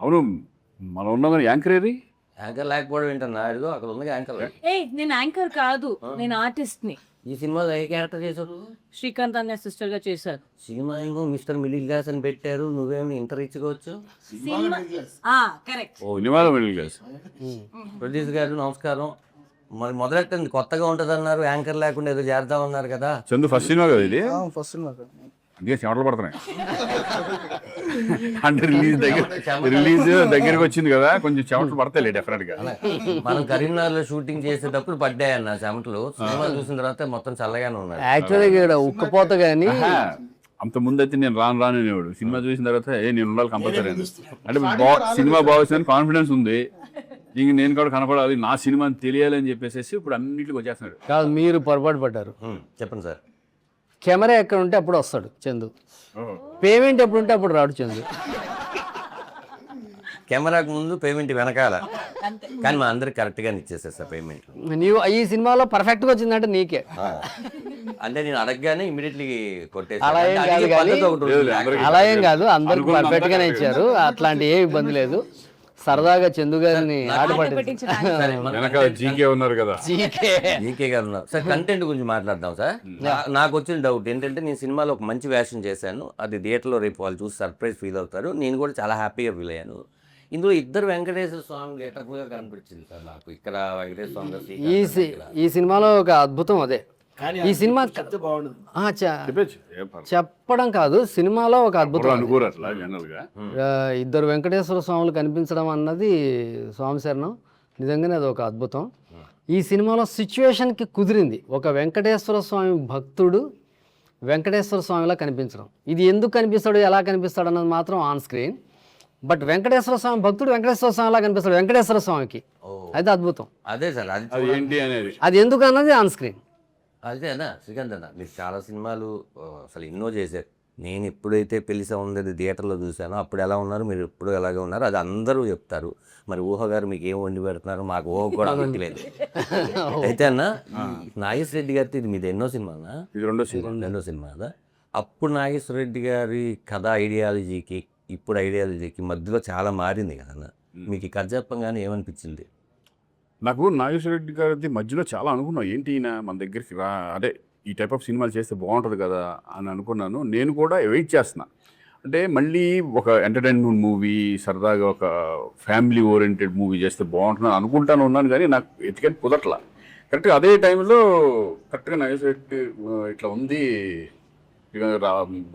అవును, మనం ఉన్నాం కానీ యాంకర్ ఏది? యాంకర్ లేకపోవడం ఏంటన్నా, అదిగో అక్కడ ఉంది యాంకర్. నేను యాంకర్ కాదు, నేను ఆర్టిస్ట్ ని. ఈ సినిమాలో ఏ క్యారెక్టర్ చేశారు? శ్రీకాంత్ అనే సిస్టర్ గా చేశారు. సినిమా ఏమో మిస్టర్ మిడిల్ క్లాస్ అని పెట్టారు, నువ్వేమో ఇంటర్ ఇచ్చుకోవచ్చు. కరెక్ట్. సినిమాలో మిడిల్ క్లాస్. ప్రొడ్యూసర్ గారు నమస్కారం. మరి మొదలెట్టండి, కొత్తగా ఉంటుంది అన్నారు, యాంకర్ లేకుండా ఏదో చేద్దామన్నారు కదా. చందు ఫస్ట్ సినిమా కదా ఇది? ఫస్ట్ సినిమా అందుకే చెమటలు పడుతున్నాయి. అంటే రిలీజ్ దగ్గరికి వచ్చింది కదా, కొంచెం చెమటలు పడతాయి డెఫినెట్ గా. మనం కరీంనగర్లో షూటింగ్ చేసేటప్పుడు పడ్డాయన్న చెమటలు, సినిమా చూసిన తర్వాత మొత్తం చల్లగానే ఉన్నాడు. యాక్చువల్గా ఉక్కపోత కానీ అంత ముందు అయితే నేను రాను అనేవాడు. సినిమా చూసిన తర్వాత నేను ఉండాలి కంపల్సరీ అంటే సినిమా బాగుందని కాన్ఫిడెన్స్ ఉంది. ఇంక నేను కూడా కనపడాలి, నా సినిమా తెలియాలి అని చెప్పేసి ఇప్పుడు అన్నింటికి వచ్చేస్తున్నాడు. కాదు, మీరు పొరపాటు పడ్డారు. చెప్పండి సార్. కెమెరా ఎక్కడ ఉంటే అప్పుడు వస్తాడు చందు, పేమెంట్ ఎప్పుడు ఉంటే అప్పుడు రాడు చందు. కెమెరాకు ముందు పేమెంట్ వెనకాల, కానీ మా అందరికి కరెక్ట్గానే ఇచ్చేసేస్తా పేమెంట్. నీవు ఈ సినిమాలో పర్ఫెక్ట్గా వచ్చిందంటే నీకే. అంటే నేను అడగగానే ఇమీడియట్లీ కొట్టేసి. అలా ఏం కాదు కానీ, అలా ఏం కాదు, అందరికి పర్ఫెక్ట్ గానే ఇచ్చారు, అట్లాంటి ఏ ఇబ్బంది లేదు. సరదాగా చందు గారిని జీకే ఉన్నారు కదా, జీకే గారు ఉన్నారు సార్. కంటెంట్ గురించి మాట్లాడదాం సార్. నాకు వచ్చిన డౌట్ ఏంటంటే, నేను సినిమాలో ఒక మంచి వేషన్ చేశాను, అది థియేటర్లో రేపు వాళ్ళు చూసి సర్ప్రైజ్ ఫీల్ అవుతారు, నేను కూడా చాలా హ్యాపీగా ఫీల్ అయ్యాను. ఇందులో ఇద్దరు వెంకటేశ్వర స్వామి గెటప్గా కనిపించింది సార్ నాకు. ఇక్కడ వెంకటేశ్వర స్వామి ఈ సినిమాలో ఒక అద్భుతం అదే. ఈ సినిమా చెప్పడం కాదు, సినిమాలో ఒక అద్భుతం. ఇద్దరు వెంకటేశ్వర స్వాములు కనిపించడం అన్నది స్వామి శరణం, నిజంగానే అది ఒక అద్భుతం. ఈ సినిమాలో సిచ్యువేషన్కి కుదిరింది. ఒక వెంకటేశ్వర స్వామి భక్తుడు వెంకటేశ్వర స్వామిలా కనిపించడం. ఇది ఎందుకు కనిపిస్తాడు, ఎలా కనిపిస్తాడు అన్నది మాత్రం ఆన్ స్క్రీన్. బట్ వెంకటేశ్వర స్వామి భక్తుడు వెంకటేశ్వర స్వామిలా కనిపిస్తాడు వెంకటేశ్వర స్వామికి. అది అద్భుతం. అదే సార్, అది ఎందుకు అన్నది ఆన్ స్క్రీన్. అదే అన్న శ్రీకాంత్ అన్న, మీరు చాలా సినిమాలు అసలు ఎన్నో చేశారు. నేను ఎప్పుడైతే పెళ్లి సౌందర్య థియేటర్లో చూశానో అప్పుడు ఎలా ఉన్నారు, మీరు ఎప్పుడు ఎలాగే ఉన్నారు, అది అందరూ చెప్తారు. మరి ఊహ గారు మీకు ఏం వండి పెడుతున్నారు, మాకు ఊహ కూడా గుర్తులేదు. అయితే అన్న, నాగేశ్వర రెడ్డి గారితో ఇది మీది ఎన్నో సినిమా అన్న? ఇది రెండో సినిమా కదా. అప్పుడు నాగేశ్వర రెడ్డి గారి కథ ఐడియాలజీకి ఇప్పుడు ఐడియాలజీకి మధ్యలో చాలా మారింది కదన్న. మీకు ఈ కథ చెప్పంగానే ఏమనిపించింది? నాకు నాగేశ్వర రెడ్డి గారి మధ్యలో చాలా అనుకున్నాను, ఏంటి ఈయన మన దగ్గరికి అదే ఈ టైప్ ఆఫ్ సినిమాలు చేస్తే బాగుంటుంది కదా అని అనుకున్నాను. నేను కూడా వెయిట్ చేస్తున్నా, అంటే మళ్ళీ ఒక ఎంటర్టైన్మెంట్ మూవీ, సరదాగా ఒక ఫ్యామిలీ ఓరియంటెడ్ మూవీ చేస్తే బాగుంటుంది అనుకుంటాను ఉన్నాను, కానీ నాకు ఎతికని కుదరట్లా. కరెక్ట్గా అదే టైంలో కరెక్ట్గా నాగేశ్వర రెడ్డి ఇట్లా ఉంది,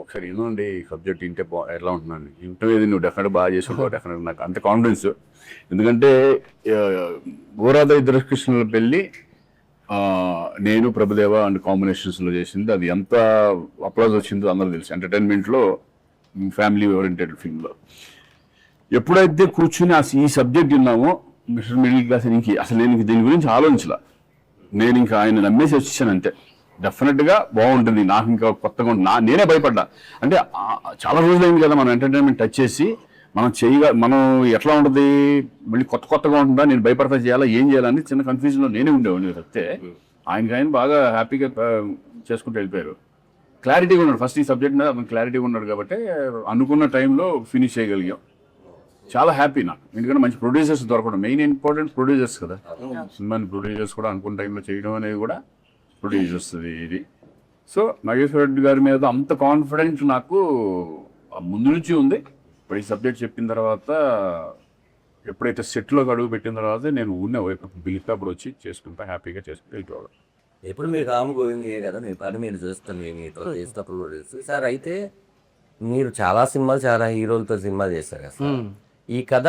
ఒకసారి ఏదోండి సబ్జెక్ట్ వింటే ఎట్లా ఉంటున్నాను, ఇంటర్వ్యూ నువ్వు డెఫినెట్గా బాగా చేసావు, డెఫినెట్గా నాకు అంత కాన్ఫిడెన్స్. ఎందుకంటే గోరాధ ఇద్దరు కృష్ణుల పెళ్ళి నేను ప్రభుదేవ అండ్ కాంబినేషన్స్లో చేసింది, అది ఎంత అప్లాజ్ వచ్చిందో అందరూ తెలుసు. ఎంటర్టైన్మెంట్లో ఫ్యామిలీ ఓరియంటెడ్ ఫిల్మ్లో ఎప్పుడైతే కూర్చుని ఈ సబ్జెక్ట్ విన్నామో మిస్టర్ మిడిల్ క్లాస్, అసలు నేను దీని గురించి ఆలోచించలా, నేను ఇంకా ఆయన నమ్మేసి వచ్చేసాను అంతే. డెఫినెట్గా బాగుంటుంది, నాకు ఇంకా కొత్తగా ఉంటుంది. నేనే భయపడ్డా, అంటే చాలా రోజులైంది కదా మనం ఎంటర్టైన్మెంట్ టచ్ చేసి, మనం ఎట్లా ఉంటుంది, మళ్ళీ కొత్తగా ఉంటుందా, నేను భయపడతా చేయాలా, ఏం చేయాలని చిన్న కన్ఫ్యూజన్లో నేనే ఉండేవాడిని. చెప్తే ఆయన బాగా హ్యాపీగా చేసుకుంటూ వెళ్ళిపోయారు. క్లారిటీగా ఉన్నాడు, ఫస్ట్ ఈ సబ్జెక్ట్ మీద అతను క్లారిటీగా ఉన్నాడు కాబట్టి అనుకున్న టైంలో ఫినిష్ చేయగలిగాం. చాలా హ్యాపీ నాకు, ఎందుకంటే మంచి ప్రొడ్యూసర్స్ దొరకడం మెయిన్ ఇంపార్టెంట్. ప్రొడ్యూసర్స్ కదా, సినిమాని ప్రొడ్యూసర్స్ కూడా అనుకున్న టైంలో చేయడం అనేది కూడా ప్రొడ్యూసర్స్ ఇది. సో నాగేశ్వర రెడ్డి గారి మీద అంత కాన్ఫిడెన్స్ నాకు ముందు నుంచి ఉంది. ఇప్పుడు ఈ సబ్జెక్ట్ చెప్పిన తర్వాత, ఎప్పుడైతే సెట్లోకి అడుగు పెట్టిన తర్వాత నేను ఉన్న బిగితే అప్పుడు వచ్చి చేసుకుంటా, హ్యాపీగా చేసుకుంటూ వెళ్ళిపోవడం. ఎప్పుడు మీరు రాము గోవిందయ్య కదా, మీ పని మీరు చూస్తాను, మీతో చేసినప్పుడు సార్. అయితే మీరు చాలా సినిమాలు, చాలా హీరోలతో సినిమా చేస్తారు కదా సార్. ఈ కథ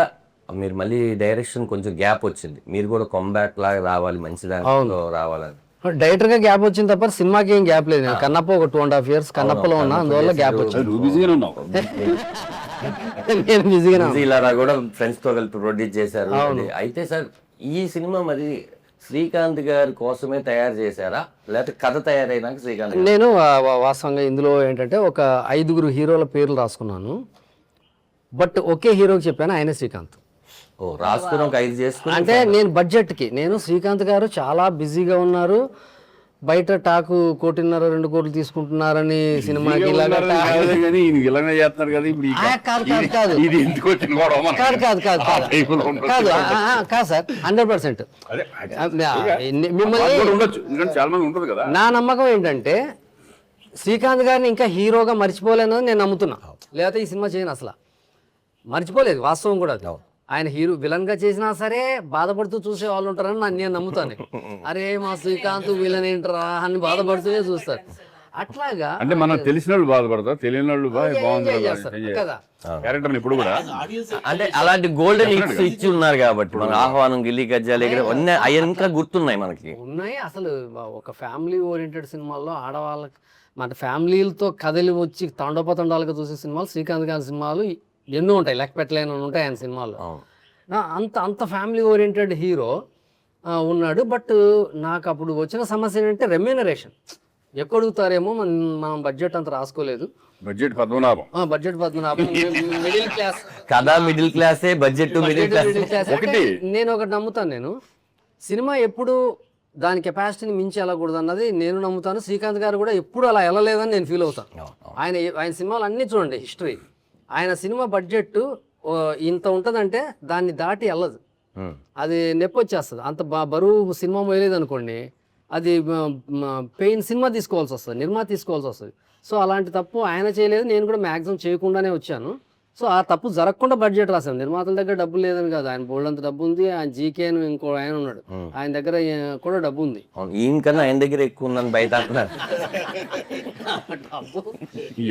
మీరు మళ్ళీ డైరెక్షన్ కొంచెం గ్యాప్ వచ్చింది, మీరు కూడా కంబ్యాక్ లాగా రావాలి, మంచి దాంట్లో రావాలని. డైరెక్టర్ గా గ్యాప్ వచ్చింది తప్ప సినిమాకి ఏం గ్యాప్ లేదు. కన్నప్ప ఒక 2.5 years కన్నప్పలో ఉన్నా, అందువల్ల గ్యాప్ వచ్చింది. నేను బిజీగా ఇలా కూడా ఫ్రెండ్స్ తో కలిపి ప్రొడ్యూస్ చేశారు. అయితే సార్, ఈ సినిమా మరి శ్రీకాంత్ గారి కోసమే తయారు చేశారా, లేకపోతే కథ తయారైనాక శ్రీకాంత్? నేను వాస్తవంగా ఇందులో ఏంటంటే ఒక 5 హీరోల పేర్లు రాసుకున్నాను, బట్ ఒకే హీరోకి చెప్పాను, ఆయనే శ్రీకాంత్. రాసుకుని ఒక 5 చేసుకుని, అంటే నేను బడ్జెట్కి, నేను శ్రీకాంత్ గారు చాలా బిజీగా ఉన్నారు, బయట టాకు 1.5-2 కోట్లు తీసుకుంటున్నారని సినిమాకి ఇలాగా కానీ ఈయన ఇలానే చేస్తున్నారు కదా ఇప్పుడు కాదు ఇది ఎందుకు వచ్చిన గొడవ మనకి? కాదు కాదు కాదు ఆ టైపులో ఉండొచ్చు. కాదు కాదు సార్ 100%. అదే మిమ్మల్ని కూడా ఉండొచ్చు, ఎందుకంటే చాలా మంది ఉంటుంది కదా. నా నమ్మకం ఏంటంటే శ్రీకాంత్ గారిని ఇంకా హీరోగా మర్చిపోలేనని నేను నమ్ముతున్నా. లేకపోతే ఈ సినిమా చేయను అసలు. మర్చిపోలేదు, వాస్తవం కూడా అది. ఆయన విలన్గా చేసినా సరే బాధపడుతూ చూసే వాళ్ళు ఉంటారని నేను నమ్ముతాను. అరే మా శ్రీకాంత్ విలన్ ఏంటరా అని బాధపడుతూనే చూస్తారు. అట్లాగా అంటే మనం తెలిసిన వాళ్ళు బాధపడతారు, తెలియని వాళ్ళు బాగుంది కదా. క్యారెక్టర్ ఇప్పుడు కూడా అంటే అలాంటి గోల్డెన్ హిట్స్ ఇచ్చి ఉన్నారు కాబట్టి మన ఆహ్వానం, గిల్లి గజ్జాలు అన్నీ అవి ఇంకా గుర్తున్నాయి మనకి. ఉన్నాయి. అసలు ఒక ఫ్యామిలీ ఓరియంటెడ్ సినిమాల్లో ఆడవాళ్ళకి మన ఫ్యామిలీలతో కథలు వచ్చి తండోపతండాలుగా చూసే సినిమాలు శ్రీకాంత్ గారి సినిమాలు ఎన్నో ఉంటాయి, లెక్క పెట్టలేని ఉంటాయి ఆయన సినిమాల్లో. అంత ఫ్యామిలీ ఓరియంటెడ్ హీరో ఉన్నాడు. బట్ నాకు అప్పుడు వచ్చిన సమస్య ఏంటంటే రెమ్యూనరేషన్ ఎక్కువ అడుగుతారేమో, మనం బడ్జెట్ అంత రాసుకోలేదు. బడ్జెట్ పద్మనాభం మిడిల్ క్లాస్ కదా, మిడిల్ క్లాసే బడ్జెట్ మిడిల్ క్లాస్ ఒకటి. నేను ఒకటి నమ్ముతాను, నేను సినిమా ఎప్పుడు దాని కెపాసిటీని మించి వెళ్ళకూడదు అన్నది నేను నమ్ముతాను. శ్రీకాంత్ గారు కూడా ఎప్పుడు అలా వెళ్ళలేదని నేను ఫీల్ అవుతాను. ఆయన సినిమాలు అన్నీ చూడండి, హిస్టరీ. ఆయన సినిమా బడ్జెట్ ఇంత ఉంటుందంటే దాన్ని దాటి వెళ్ళదు, అది నొప్పి వచ్చేస్తుంది. అంత బరువు సినిమా మోయలేదు అనుకోండి, అది పెయిన్ సినిమా తీసుకోవాల్సి వస్తుంది, నిర్మాత తీసుకోవాల్సి వస్తుంది. సో అలాంటి తప్పు ఆయన చేయలేదు, నేను కూడా మ్యాక్సిమం చేయకుండానే వచ్చాను. సో ఆ తప్పు జరగకుండా బడ్జెట్ రాశాను. నిర్మాతల దగ్గర డబ్బు లేదని కాదు, ఆయన బోల్డ్ అంత డబ్బు ఉంది. ఆయన జీకే అని ఇంకో ఆయన ఉన్నాడు, ఆయన దగ్గర కూడా డబ్బు ఉంది. ఈయనకన్నా ఆయన దగ్గర ఎక్కువ ఉందని బయట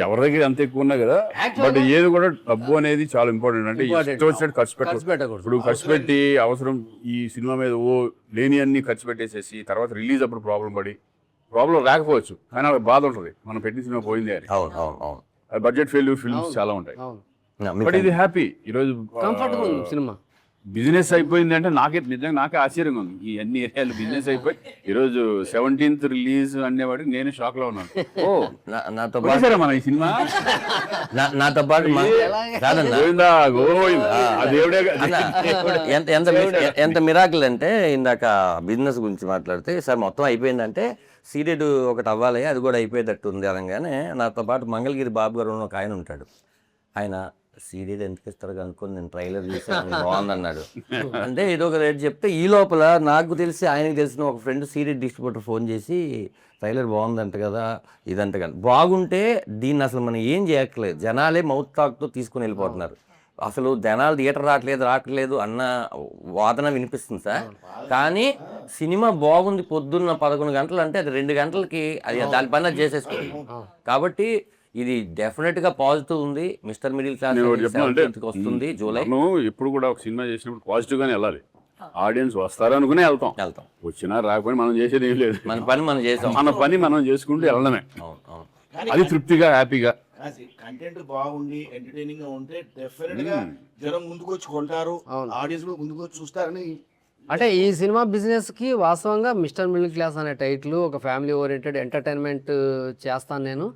ఎవరి దగ్గర అంత ఎక్కువ ఉన్నా కదా. బట్ ఏది కూడా డబ్బు అనేది చాలా ఇంపార్టెంట్. అంటే ఇష్టం వచ్చినట్టు ఖర్చు పెట్టకూడదు. ఇప్పుడు ఖర్చు పెట్టి అవసరం ఈ సినిమా మీద లేని అన్ని ఖర్చు పెట్టేసేసి తర్వాత రిలీజ్ అప్పుడు ప్రాబ్లం రాకపోవచ్చు, కానీ వాళ్ళకి బాధ ఉంటుంది మనం పెట్టిన సినిమా పోయింది అని. బడ్జెట్ ఫిల్మ్స్ చాలా ఉంటాయి. బట్ ఇది హ్యాపీ. ఈరోజు కంఫర్ట్ గా ఉంది సినిమా. బిజినెస్ అయిపోయింది అంటే నాకే ఆశ్చర్యంగా ఉంది. ఈ అన్ని ఏరియాలు బిజినెస్ అయిపోయి ఈరోజు 17th రిలీజ్ అనేవాడికి నేను షాక్ లో ఉన్నాను. నాతో పాటు మన ఈ సినిమా నాతో పాటు ఎంత మిరాకిల్ అంటే, ఇందాక బిజినెస్ గురించి మాట్లాడితే సార్ మొత్తం అయిపోయిందంటే సీరియడ్ ఒకటి అవ్వాలి, అది కూడా అయిపోయేటట్టు ఉంది అనగానే నాతో పాటు మంగళగిరి బాబు గారు ఒక ఆయన ఉంటాడు. ఆయన సీరియడ్ ఎందుకు ఇస్తారు అనుకుని నేను ట్రైలర్ చూసాను, బాగుందన్నాడు. అంటే ఏదో ఒక రేట్ చెప్తే ఈ లోపల నాకు తెలిసి ఆయనకి తెలిసిన ఒక ఫ్రెండ్ సీరియడ్ డిస్ట్రిబ్యూటర్ ఫోన్ చేసి ట్రైలర్ బాగుందంట కదా, ఇదంట కదా. బాగుంటే దీన్ని అసలు మనం ఏం చేయట్లేదు, జనాలే మౌత్ టాక్తో తీసుకుని వెళ్ళిపోతున్నారు. అసలు జనాలు థియేటర్ రావట్లేదు అన్న వాదన వినిపిస్తుంది సార్. కానీ సినిమా బాగుంది, పొద్దున్న 11 గంటలు అంటే అది 2 గంటలకి అది దాని పని చేసేసుకోండి. కాబట్టి ఇది డెఫినెట్ గా పాజిటివ్ ఉంది. మిస్టర్ మిడిల్ క్లాస్ వస్తుంది జూలై. ఎప్పుడు కూడా ఒక సినిమా చేసినప్పుడు పాజిటివ్ గానే వెళ్ళాలి. ఆడియన్స్ వస్తారనుకునే వెళ్తాం, వచ్చినా రాకపోయినా మనం చేసేది ఏం లేదు. మన పని మనం చేసాం, మన పని మనం చేసుకుంటూ వెళ్ళడమే. అది తృప్తిగా హ్యాపీగా కంటెంట్ బాగుంది, ఎంటర్టైనింగ్ గా ఉంటే డెఫినెట్ గా జనం ముందుకు వచ్చి కొంటారు, ఆడియన్స్ కూడా ముందుకు వచ్చి చూస్తారని. అంటే ఈ సినిమా బిజినెస్ కి వాస్తవంగా మిస్టర్ మిడిల్ క్లాస్ అనే టైటిల్, ఒక ఫ్యామిలీ ఓరియంటెడ్ ఎంటర్టైన్మెంట్ చేస్తాను నేను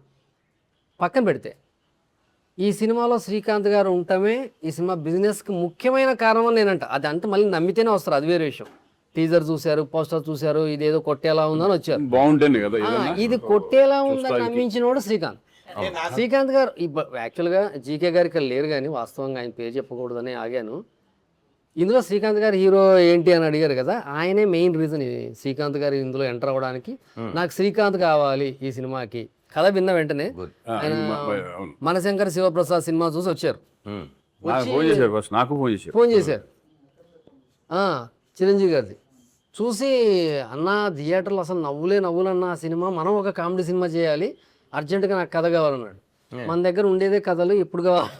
పక్కన పెడితే, ఈ సినిమాలో శ్రీకాంత్ గారు ఉండటమే ఈ సినిమా బిజినెస్కి ముఖ్యమైన కారణం నేనంట. అది అంటే మళ్ళీ నమ్మితేనే వస్తారు, అది వేరే విషయం. టీజర్ చూశారు, పోస్టర్ చూశారు, ఇదేదో కొట్టేలా ఉందని వచ్చారు. బాగుంటుంది కదా, ఇది కొట్టేలా ఉందని నమ్మించినోడు శ్రీకాంత్ గారు. యాక్చువల్గా జీకే గారు ఇక్కడ లేరు, కానీ వాస్తవంగా ఆయన పేరు చెప్పకూడదని ఆగాను. ఇందులో శ్రీకాంత్ గారు హీరో ఏంటి అని అడిగారు కదా, ఆయనే మెయిన్ రీజన్. శ్రీకాంత్ గారు ఇందులో ఎంటర్ అవ్వడానికి నాకు శ్రీకాంత్ కావాలి ఈ సినిమాకి. కథ విన్న వెంటనే మనశంకర్ శివప్రసాద్ సినిమా చూసి వచ్చారు, ఫోన్ చేశారు చిరంజీవి గారిది చూసి, అన్న థియేటర్లో అసలు నవ్వులు అన్న ఆ సినిమా, మనం ఒక కామెడీ సినిమా చేయాలి, అర్జెంటుగా నాకు కథ కావాలన్నాడు. మన దగ్గర ఉండేదే కథలు, ఎప్పుడు కావాలి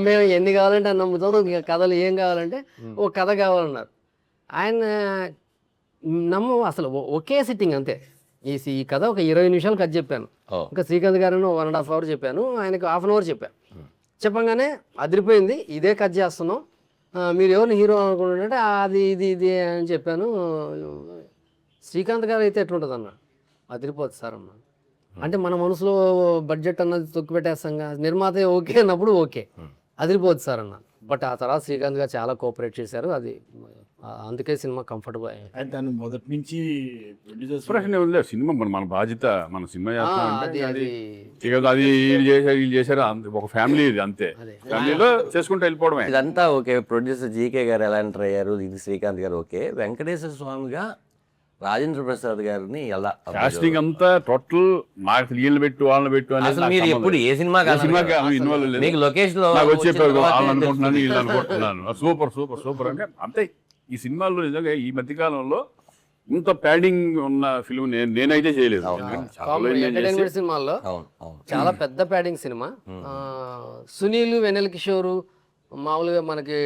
మేము ఎన్ని కావాలంటే అన్న నమ్ముతాం, కథలు ఏం కావాలంటే ఓ కథ కావాలన్నారు. ఆయన అసలు ఒకే సిట్టింగ్ అంతే. ఈ కథ ఒక 20 నిమిషాలు కథ చెప్పాను, ఇంకా శ్రీకాంత్ గారు 1.5 hours చెప్పాను, ఆయనకు 1/2 hour చెప్పాను. చెప్పంగానే అదిరిపోయింది, ఇదే కథ చేస్తున్నాం, మీరు ఎవరిని హీరో అనుకుంటుంటే అది ఇది అని చెప్పాను. శ్రీకాంత్ గారు అయితే ఎట్లుంటుంది అన్న, అదిరిపోతుంది సార్ అన్న. అంటే మన మనసులో బడ్జెట్ అన్నది తొక్కి పెట్టేస్తాంగా, నిర్మాత ఓకే అన్నప్పుడు ఓకే, అదిరిపోతుంది సార్ అన్న. బట్ ఆ తర్వాత శ్రీకాంత్ గారు చాలా కోఆపరేట్ చేశారు, అది అందుకే సినిమా కంఫర్టబుల్ అయ్యింది. అండ్ దాన్ని మొదటి నుంచి ప్రొడ్యూసర్స్ ఎక్స్ప్రెషన్ ఉంది సినిమా మన బాధ్యత, మన సినిమా చేస్తాం అంటే అది అది వీళ్ళు చేశారు ఒక ఫ్యామిలీ ఇది అంతే, ఫ్యామిలీలో చేసుకుంటూ వెళ్ళిపోవడమే. ఇదంతా ఓకే. ప్రొడ్యూసర్ జీకే గారు ఎలా ఎంటర్ అయ్యారు, ఇది శ్రీకాంత్ గారు ఓకే. వెంకటేశ్వర స్వామిగా రాజేంద్ర ప్రసాద్ గారిని ఎలా కాస్టింగ్ అంతా టోటల్ నాకు వీళ్ళని పెట్టు వాళ్ళని పెట్టు అనేది అసలు నాకు మీరు సంబంధం ఎప్పుడు లేదు. ఏ సినిమా ఏ సినిమాకి ఇన్వాల్వ్ లేదు. మీకు లొకేషన్ లో నాకు వచ్చే వచ్చిన తర్వాత వాళ్ళు అనుకుంటున్నాను వీళ్ళు అనుకుంటున్నాను సూపర్ సూపర్ సూపర్ అంటే అంతే. ఈ సినిమాల్లో నిజంగా ఈ మధ్యకాలంలో ఇంత ప్యాడింగ్ ఉన్న ఫిల్మ్ నేనైతే చేయలేదు. చాలా enjoy చేసి- ఎంటర్టైన్మెంట్ సినిమాల్లో అవును అవును చాలా పెద్ద ప్యాడింగ్ సినిమా. సునీల్ వెన్నెల కిషోర్ మామూలుగా మనకి